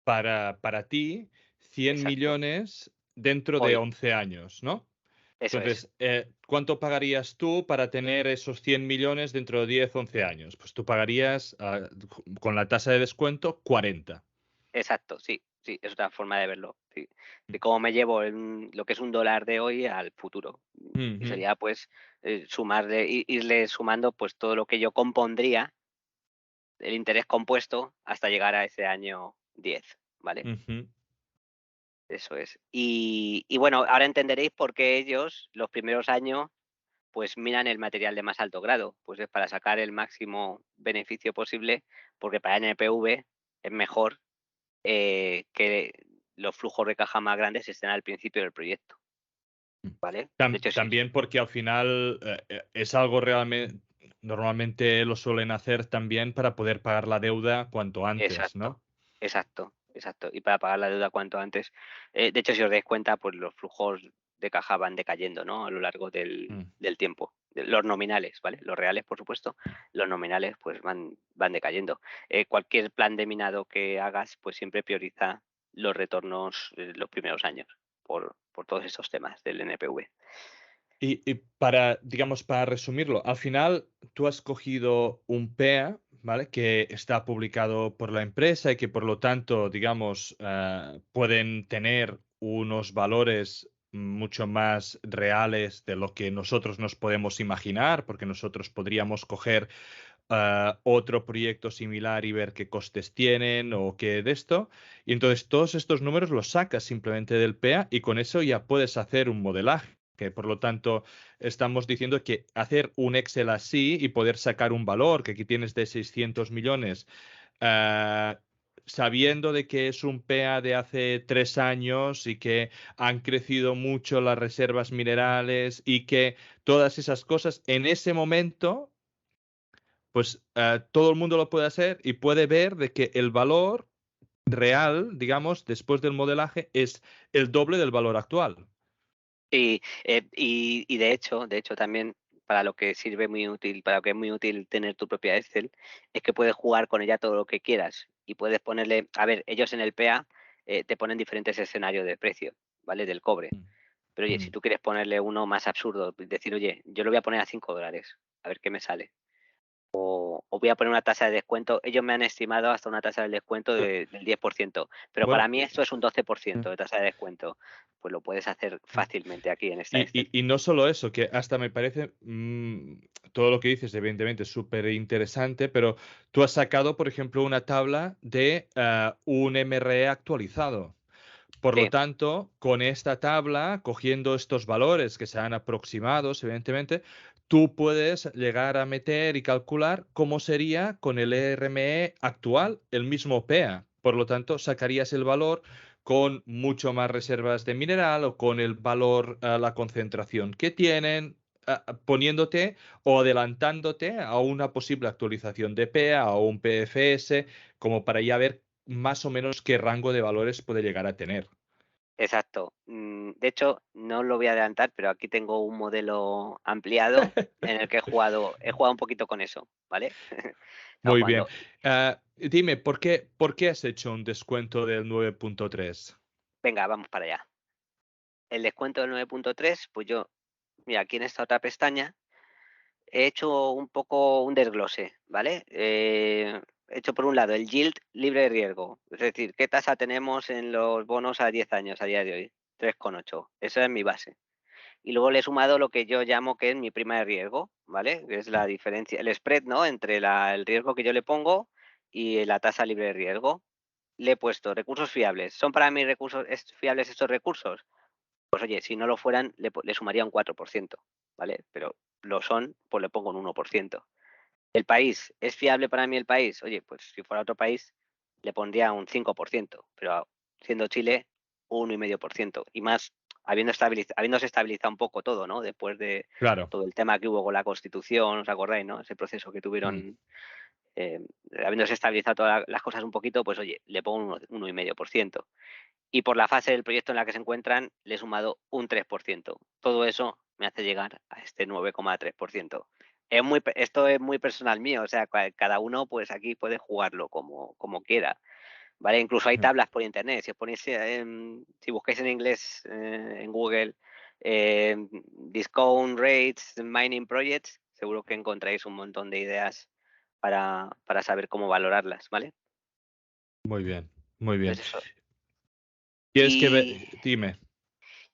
Para ti 100 exacto, millones dentro de hoy, 11 años, ¿no? eso es, Entonces, ¿cuánto pagarías tú para tener esos 100 millones dentro de 10, 11 años? Pues tú pagarías, con la tasa de descuento, 40. exacto, sí, sí, es otra forma de verlo, sí. De cómo me llevo lo que es un dólar de hoy al futuro. Y Ujú. sería, pues, sumarle, irle sumando, pues, todo lo que yo compondría, el interés compuesto, hasta llegar a ese año 10, ¿vale? Ujú. Eso es. Y bueno, ahora entenderéis por qué ellos, los primeros años, pues miran el material de más alto grado, pues es para sacar el máximo beneficio posible, porque para NPV es mejor que los flujos de caja más grandes estén al principio del proyecto, ¿vale? De hecho, sí, También porque al final es algo realmente, normalmente lo suelen hacer también para poder pagar la deuda cuanto antes, exacto, ¿no? exacto, exacto. Y para pagar la deuda cuanto antes. De hecho, si os dais cuenta, pues los flujos de caja van decayendo, ¿no? A lo largo Mm. del tiempo. Los nominales, ¿vale? Los reales, por supuesto, los nominales pues van decayendo. Cualquier plan de minado que hagas, pues siempre prioriza los retornos los primeros años por todos estos temas del NPV. Y para, digamos, para resumirlo, al final tú has cogido un PEA, ¿vale? Que está publicado por la empresa y que por lo tanto, digamos, pueden tener unos valores mucho más reales de lo que nosotros nos podemos imaginar, porque nosotros podríamos coger otro proyecto similar y ver qué costes tienen o qué de esto. Y entonces todos estos números los sacas simplemente del PEA y con eso ya puedes hacer un modelaje. Que por lo tanto, estamos diciendo que hacer un Excel así y poder sacar un valor que aquí tienes de 600 millones, ah, sabiendo de que es un PEA de hace 3 años y que han crecido mucho las reservas minerales y que todas esas cosas en ese momento pues todo el mundo lo puede hacer y puede ver de que el valor real, digamos, después del modelaje es el doble del valor actual. Y de hecho, también para lo que sirve muy útil, para lo que es muy útil tener tu propia Excel, es que puedes jugar con ella todo lo que quieras y puedes ponerle, a ver, ellos en el PA te ponen diferentes escenarios de precio, ¿vale? Del cobre. Mm, Pero oye, si mm. tú quieres ponerle uno más absurdo, decir, oye, yo lo voy a poner a $5, a ver qué me sale. O voy a poner una tasa de descuento. Ellos me han estimado hasta una tasa de descuento Bu- del 10%, pero para Bueno, mí esto es un 12% eh, de tasa de descuento. Pues lo puedes hacer mm. fácilmente aquí en esta Y, Excel. y no solo eso, que hasta me parece todo lo que dices, evidentemente, súper interesante, pero tú has sacado, por ejemplo, una tabla de un MRE actualizado. Por lo Sí, tanto, con esta tabla, cogiendo estos valores que sean aproximados, evidentemente, tú puedes llegar a meter y calcular cómo sería con el RME actual, el mismo PEA. Por lo tanto, sacarías el valor con mucho más reservas de mineral o con el valor, la concentración que tienen, poniéndote o adelantándote a una posible actualización de PEA o un PFS, como para ya ver más o menos qué rango de valores puede llegar a tener. exacto. De hecho, no os lo voy a adelantar, pero aquí tengo un modelo ampliado en el que he jugado un poquito con eso, ¿vale? He estado Muy bien. jugando. Dime, ¿por qué has hecho un descuento del 9,3? Venga, vamos para allá. El descuento del 9,3, pues yo, mira, aquí en esta otra pestaña he hecho un poco un desglose, ¿vale? He hecho por un lado el yield libre de riesgo, es decir, qué tasa tenemos en los bonos a 10 años a día de hoy, 3,8. Esa es mi base. Y luego le he sumado lo que yo llamo que es mi prima de riesgo, ¿vale? Que es la diferencia, el spread, ¿no? Entre el riesgo que yo le pongo y la tasa libre de riesgo. Le he puesto recursos fiables. ¿Son para mí recursos fiables estos recursos? Pues oye, si no lo fueran, le sumaría un 4%, ¿vale? Pero lo son, pues le pongo un 1%. ¿El país? ¿Es fiable para mí el país? Oye, pues si fuera otro país, le pondría un 5%, pero siendo Chile, un 1,5%. Y más, habiéndose estabilizado un poco todo, ¿no? Después de Claro. todo el tema que hubo con la Constitución, ¿os acordáis, no? Ese proceso que Mm. tuvieron, eh, habiéndose estabilizado todas las cosas un poquito, pues oye, le pongo un 1,5%. Y por la fase del proyecto en la que se encuentran, le he sumado un 3%. Todo eso me hace llegar a este 9,3%. esto es muy personal mío, o sea, cada uno pues aquí puede jugarlo como quiera, ¿vale? Incluso hay tablas por internet, si os ponéis, si buscáis en inglés en Google discount rates, mining projects, seguro que encontráis un montón de ideas para saber cómo valorarlas, ¿vale? Muy bien, muy bien. Entonces eso. ¿Quieres que Y, dime?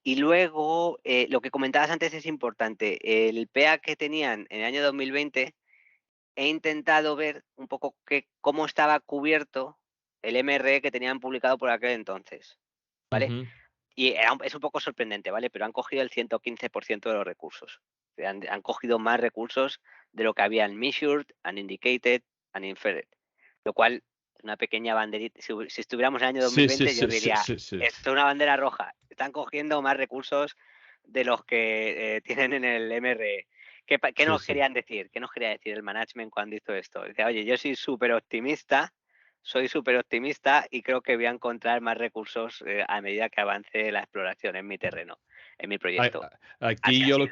y luego, lo que comentabas antes es importante. El PEA que tenían en el año 2020, he intentado ver un poco cómo estaba cubierto el MRE que tenían publicado por aquel entonces, ¿vale? Ujú. Y es un poco sorprendente, ¿vale? Pero han cogido el 115% de los recursos. O sea, han cogido más recursos de lo que había en Measured, Unindicated, Inferred. Lo cual, una pequeña banderita. Si estuviéramos en el año Sí, sí, 2020, yo sí, sí, diría, sí, sí. esto es una bandera roja. Están cogiendo más recursos de los que tienen en el MRE. ¿Qué Sí, nos sí. querían decir? ¿Qué nos quería decir el management cuando hizo esto? Decía, oye, yo soy súper optimista y creo que voy a encontrar más recursos a medida que avance la exploración en mi terreno, en mi proyecto. Así Aquí ha sido.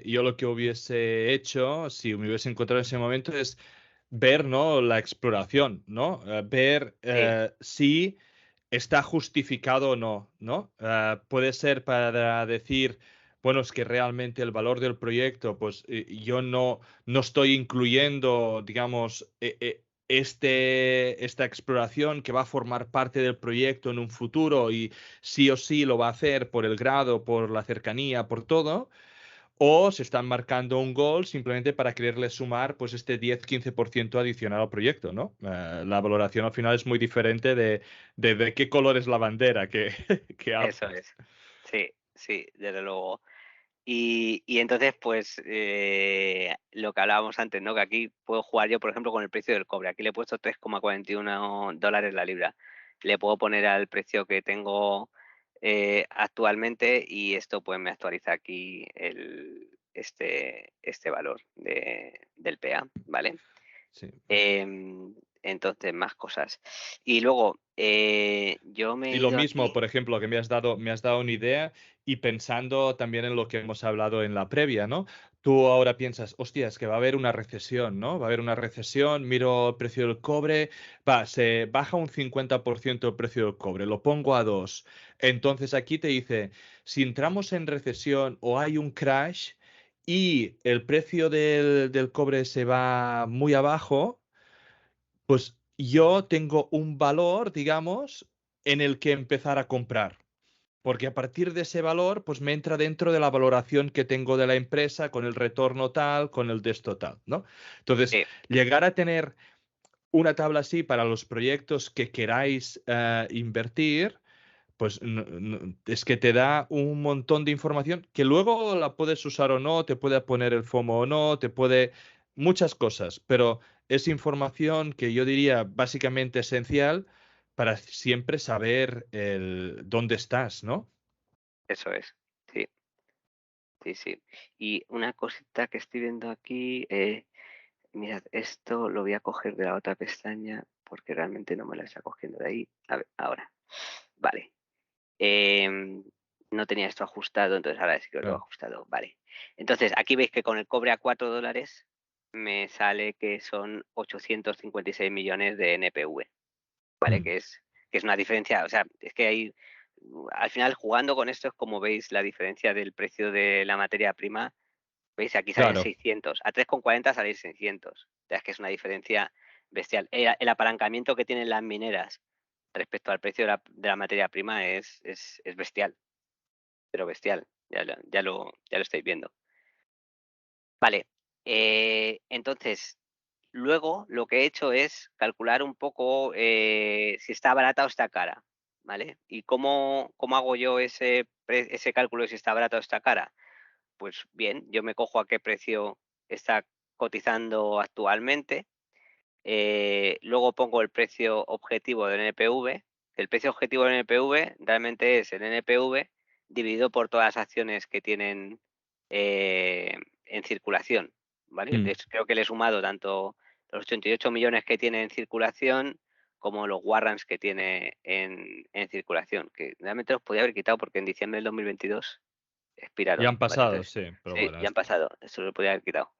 yo lo que hubiese hecho, si me hubiese encontrado en ese momento, es ver, ¿no? La exploración, ¿no? Ver Sí, si está justificado o no, ¿no? Puede ser para decir, bueno, es que realmente el valor del proyecto, pues yo no estoy incluyendo, digamos, esta exploración que va a formar parte del proyecto en un futuro y sí o sí lo va a hacer por el grado, por la cercanía, por todo. O se están marcando un gol simplemente para quererle sumar pues este 10-15% adicional al proyecto, ¿no? La valoración al final es muy diferente de qué color es la bandera que, que eso alzas. es. Sí, sí, desde luego. Y entonces, pues, lo que hablábamos antes, ¿no? Que aquí puedo jugar yo, por ejemplo, con el precio del cobre. Aquí le he puesto $3,41 la libra. Le puedo poner al precio que tengo actualmente y esto pues me actualiza aquí este valor del PA, ¿vale? Sí. Entonces, más cosas. Y luego, yo me he Y lo ido mismo, aquí. por ejemplo, que me has dado una idea y pensando también en lo que hemos hablado en la previa, ¿no? Tú ahora piensas, hostia, es que va a haber una recesión, ¿no? Va a haber una recesión, miro el precio del cobre, se baja un 50% el precio del cobre, lo pongo a 2. Entonces aquí te dice, si entramos en recesión o hay un crash y el precio del cobre se va muy abajo, pues yo tengo un valor, digamos, en el que empezar a comprar. Porque a partir de ese valor, pues me entra dentro de la valoración que tengo de la empresa, con el retorno tal, con el de esto tal, ¿no? Entonces, Sí, llegar a tener una tabla así para los proyectos que queráis invertir, pues es que te da un montón de información que luego la puedes usar o no, te puede poner el FOMO o no, te puede muchas cosas, pero es información que yo diría básicamente esencial para siempre saber dónde estás, ¿no? eso es. Sí, sí, sí. Y una cosita que estoy viendo aquí, mirad, esto lo voy a coger de la otra pestaña porque realmente no me la está cogiendo de ahí. A ver, ahora. Vale. Em, no tenía esto ajustado, entonces ahora sí que lo tengo Claro. ajustado. Vale. Entonces, aquí veis que con el cobre a $4 me sale que son 856 millones de NPV, ¿vale? Mm. Que es una diferencia, o sea, es que hay, al final jugando con esto es como veis la diferencia del precio de la materia prima. ¿Veis? Aquí salen Claro. 600. A 3,40 salen 600. O sea, es que es una diferencia bestial. El apalancamiento que tienen las mineras respecto al precio de la materia prima es bestial, pero bestial. Ya lo estáis viendo. Vale. Entonces, luego lo que he hecho es calcular un poco si está barata o está cara. ¿Vale? ¿Y cómo hago yo ese cálculo de si está barata o está cara? Pues bien, yo me cojo a qué precio está cotizando actualmente. Luego pongo el precio objetivo del NPV. El precio objetivo del NPV realmente es el NPV dividido por todas las acciones que tienen en circulación. ¿Vale? Mm. Creo que le he sumado tanto los 88 millones que tiene en circulación como los warrants que tiene en circulación, que realmente los podía haber quitado porque en diciembre del 2022 expiraron. Ya han ¿vale? pasado, Entonces, sí, pero sí, bueno, ya han pasado, eso lo podría haber quitado.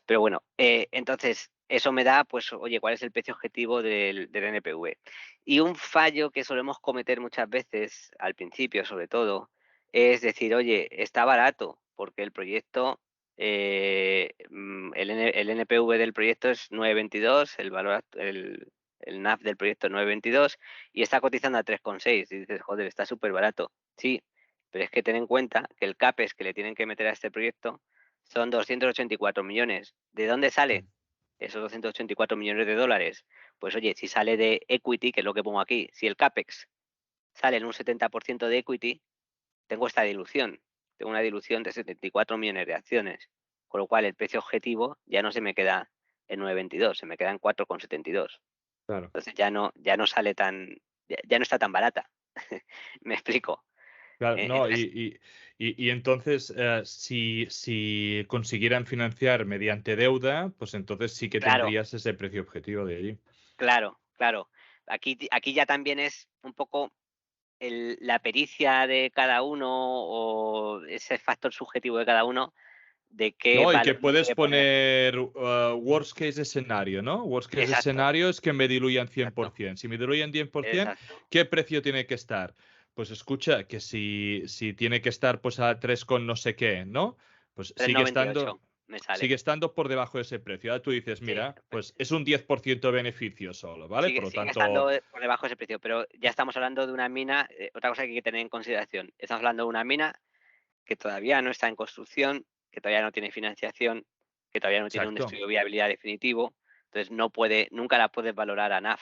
Pero bueno, entonces eso me da, pues, oye, ¿cuál es el precio objetivo del NPV? Y un fallo que solemos cometer muchas veces, al principio sobre todo, es decir, oye, está barato, porque el proyecto, el NPV del proyecto es 9,22, el valor, el NAV del proyecto es 9,22 y está cotizando a 3,6. Y dices, joder, está súper barato. Sí, pero es que ten en cuenta que el CAPEX que le tienen que meter a este proyecto son 284 millones. ¿De dónde sale esos 284 millones de dólares? Pues oye, si sale de equity, que es lo que pongo aquí, si el CAPEX sale en un 70% de equity, tengo esta dilución. Tengo una dilución de 74 millones de acciones. Con lo cual el precio objetivo ya no se me queda en 9,22, se me queda en 4,72. claro. Entonces ya no sale tan, ya no está tan barata. Me explico. Claro, no, Entonces, y entonces, si consiguieran financiar mediante deuda, pues entonces sí que claro, tendrías ese precio objetivo de allí. claro. Aquí ya también es un poco la pericia de cada uno o ese factor subjetivo de cada uno de qué No, y que valor le puedes quiere poner. poner worst case escenario, ¿no? Worst case Exacto, escenario es que me diluyan exacto, 100%. Si me diluyen 100%, exacto. ¿qué precio tiene que estar? Pues escucha, que si tiene que estar pues a 3 con no sé qué, ¿no? Pues 3,98 me sale. sigue estando por debajo de ese precio. Ahora tú dices, Sí, mira, pues es un 10% de beneficio solo, ¿vale? Por lo sigue estando tanto, por debajo de ese precio, pero ya estamos hablando de una mina. Otra cosa que hay que tener en consideración, estamos hablando de una mina que todavía no está en construcción, que todavía no tiene financiación, que todavía no tiene un exacto, estudio de viabilidad definitivo, entonces nunca la puedes valorar a NAV,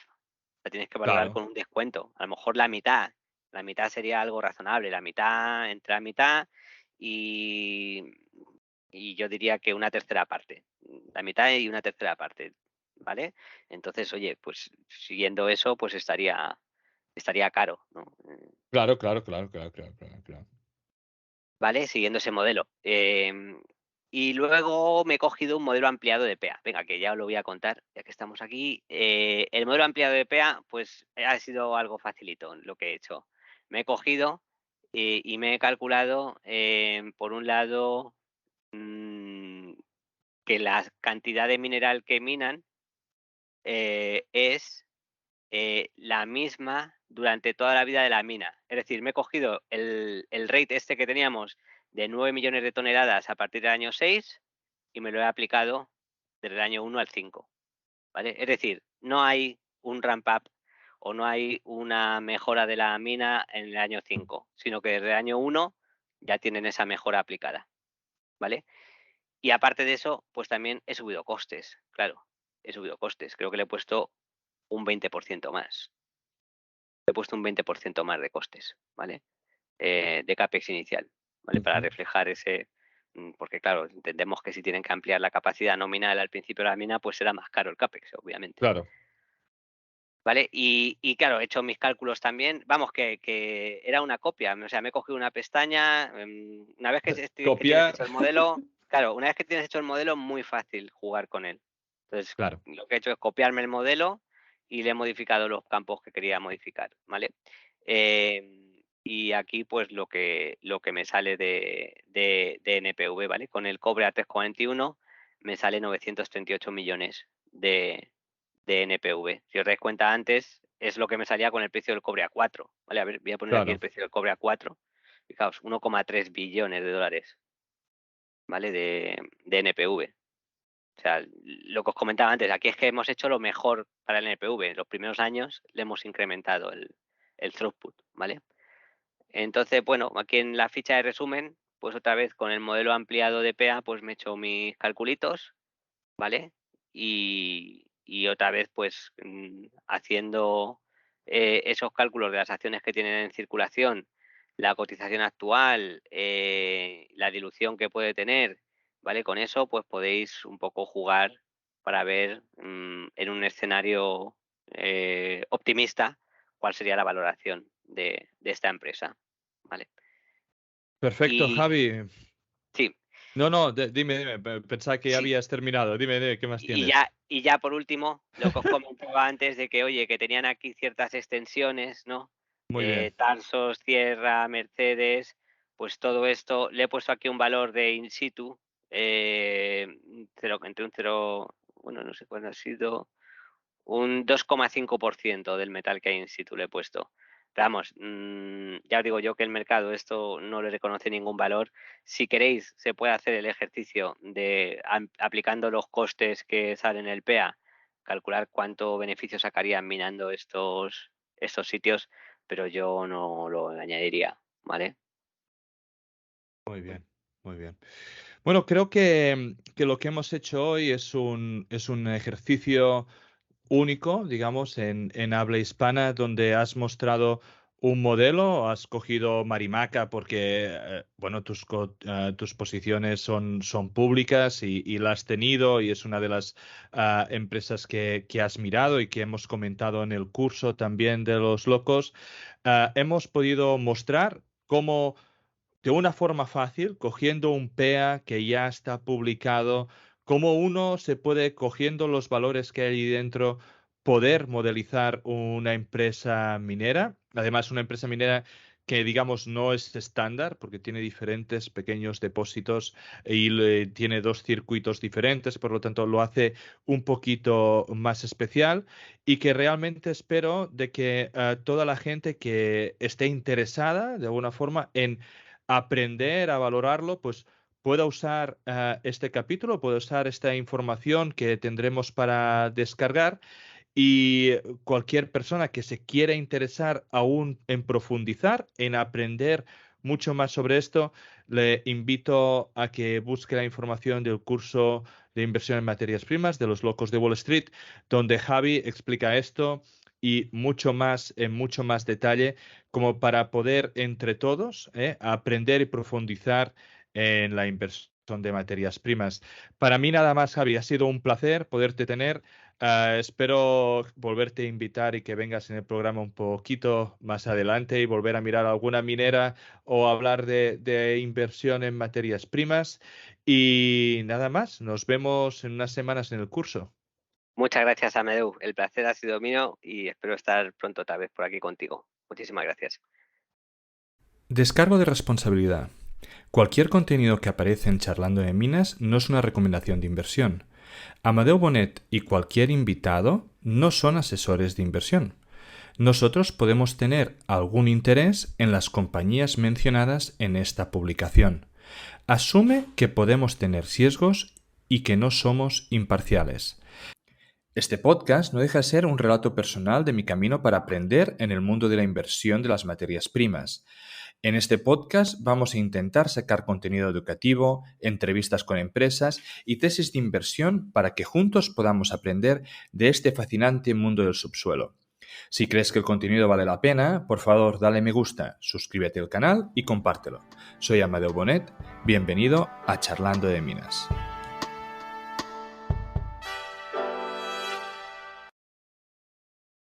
la tienes que valorar claro. con un descuento, a lo mejor la mitad sería algo razonable, la mitad entre la mitad y, y yo diría que una tercera parte, la mitad y una tercera parte, ¿vale? Entonces, oye, pues siguiendo eso, pues estaría caro, ¿no? Claro, claro, claro, claro, claro, claro, claro. ¿Vale? Siguiendo ese modelo. Y luego me he cogido un modelo ampliado de PEA. Venga, que ya os lo voy a contar, ya que estamos aquí. El modelo ampliado de PEA, pues ha sido algo facilito lo que he hecho. Me he cogido y me he calculado, por un lado, que la cantidad de mineral que minan es la misma durante toda la vida de la mina. Es decir, me he cogido el rate este que teníamos de 9 millones de toneladas a partir del año 6 y me lo he aplicado desde el año 1 al 5. ¿Vale? Es decir, no hay un ramp up o no hay una mejora de la mina en el año 5, sino que desde el año 1 ya tienen esa mejora aplicada. ¿Vale? Y aparte de eso, pues también he subido costes, claro, he subido costes. Creo que le he puesto un 20% más. He puesto un 20% más de costes, ¿vale? De CAPEX inicial, ¿vale? Para Ujú. reflejar ese, porque claro, entendemos que si tienen que ampliar la capacidad nominal al principio de la mina, pues será más caro el CAPEX, obviamente. Claro. ¿Vale? Y claro, he hecho mis cálculos también, vamos, que era una copia, o sea, me he cogido una pestaña, una vez que tienes Copiar. hecho el modelo, claro, una vez que tienes hecho el modelo, muy fácil jugar con él. Entonces, Claro. lo que he hecho es copiarme el modelo y le he modificado los campos que quería modificar, ¿vale? Y aquí, pues, lo que me sale de NPV, ¿vale? Con el cobre a 3,41 me sale 938 millones de NPV. Si os dais cuenta antes, es lo que me salía con el precio del cobre a 4. Vale, a ver, voy a poner aquí el Claro. precio del cobre a 4. Fijaos, 1,3 billones de dólares, ¿vale? De NPV. O sea, lo que os comentaba antes, aquí es que hemos hecho lo mejor para el NPV. En los primeros años le hemos incrementado el throughput, ¿vale? Entonces, bueno, aquí en la ficha de resumen, pues otra vez con el modelo ampliado de PEA, pues me he hecho mis calculitos, ¿vale? Y otra vez, pues haciendo esos cálculos de las acciones que tienen en circulación, la cotización actual, la dilución que puede tener, ¿vale? Con eso, pues podéis un poco jugar para ver en un escenario optimista cuál sería la valoración de esta empresa, ¿vale? Perfecto, Y Javi. sí, No, no, dime. Pensaba que ya sí, habías terminado. Dime, ¿qué más Y tienes? ya, y ya por último, lo que os comentaba antes de que, oye, que tenían aquí ciertas extensiones, ¿no? Muy bien. Tarsos, Sierra, Mercedes, pues todo esto, le he puesto aquí un valor de in situ, entre un 0, bueno, no sé cuál ha sido, un 2,5% del metal que hay in situ le he puesto. Pero vamos, ya os digo yo que el mercado esto no le reconoce ningún valor. Si queréis, se puede hacer el ejercicio de, aplicando los costes que salen en el PEA, calcular cuánto beneficio sacarían minando estos sitios, pero yo no lo añadiría, ¿vale? Muy bien, muy bien. Bueno, creo que lo que hemos hecho hoy es un ejercicio único, digamos, en habla hispana, donde has mostrado un modelo, has cogido Marimaca porque, bueno, tus posiciones son públicas y la has tenido y es una de las empresas que has mirado y que hemos comentado en el curso también de los locos. Hemos podido mostrar cómo de una forma fácil, cogiendo un PEA que ya está publicado, cómo uno se puede, cogiendo los valores que hay ahí dentro, poder modelizar una empresa minera. Además, una empresa minera que, digamos, no es estándar porque tiene diferentes pequeños depósitos y tiene dos circuitos diferentes, por lo tanto, lo hace un poquito más especial y que realmente espero de que toda la gente que esté interesada, de alguna forma, en aprender a valorarlo, pues pueda usar este capítulo, pueda usar esta información que tendremos para descargar y cualquier persona que se quiera interesar aún en profundizar, en aprender mucho más sobre esto, le invito a que busque la información del curso de inversión en materias primas de los locos de Wall Street, donde Javi explica esto y mucho más en mucho más detalle, como para poder entre todos aprender y profundizar en la inversión de materias primas. Para mí nada más, Javi, ha sido un placer poderte tener. Espero volverte a invitar y que vengas en el programa un poquito más adelante y volver a mirar alguna minera o hablar de inversión en materias primas. Y nada más, nos vemos en unas semanas en el curso. Muchas gracias, Amadeu. El placer ha sido mío y espero estar pronto otra vez por aquí contigo. Muchísimas gracias. Descargo de responsabilidad. Cualquier contenido que aparece en Charlando de Minas no es una recomendación de inversión. Amadeu Bonet y cualquier invitado no son asesores de inversión. Nosotros podemos tener algún interés en las compañías mencionadas en esta publicación. Asume que podemos tener sesgos y que no somos imparciales. Este podcast no deja de ser un relato personal de mi camino para aprender en el mundo de la inversión de las materias primas. En este podcast vamos a intentar sacar contenido educativo, entrevistas con empresas y tesis de inversión para que juntos podamos aprender de este fascinante mundo del subsuelo. Si crees que el contenido vale la pena, por favor dale me gusta, suscríbete al canal y compártelo. Soy Amadeu Bonet, bienvenido a Charlando de Minas.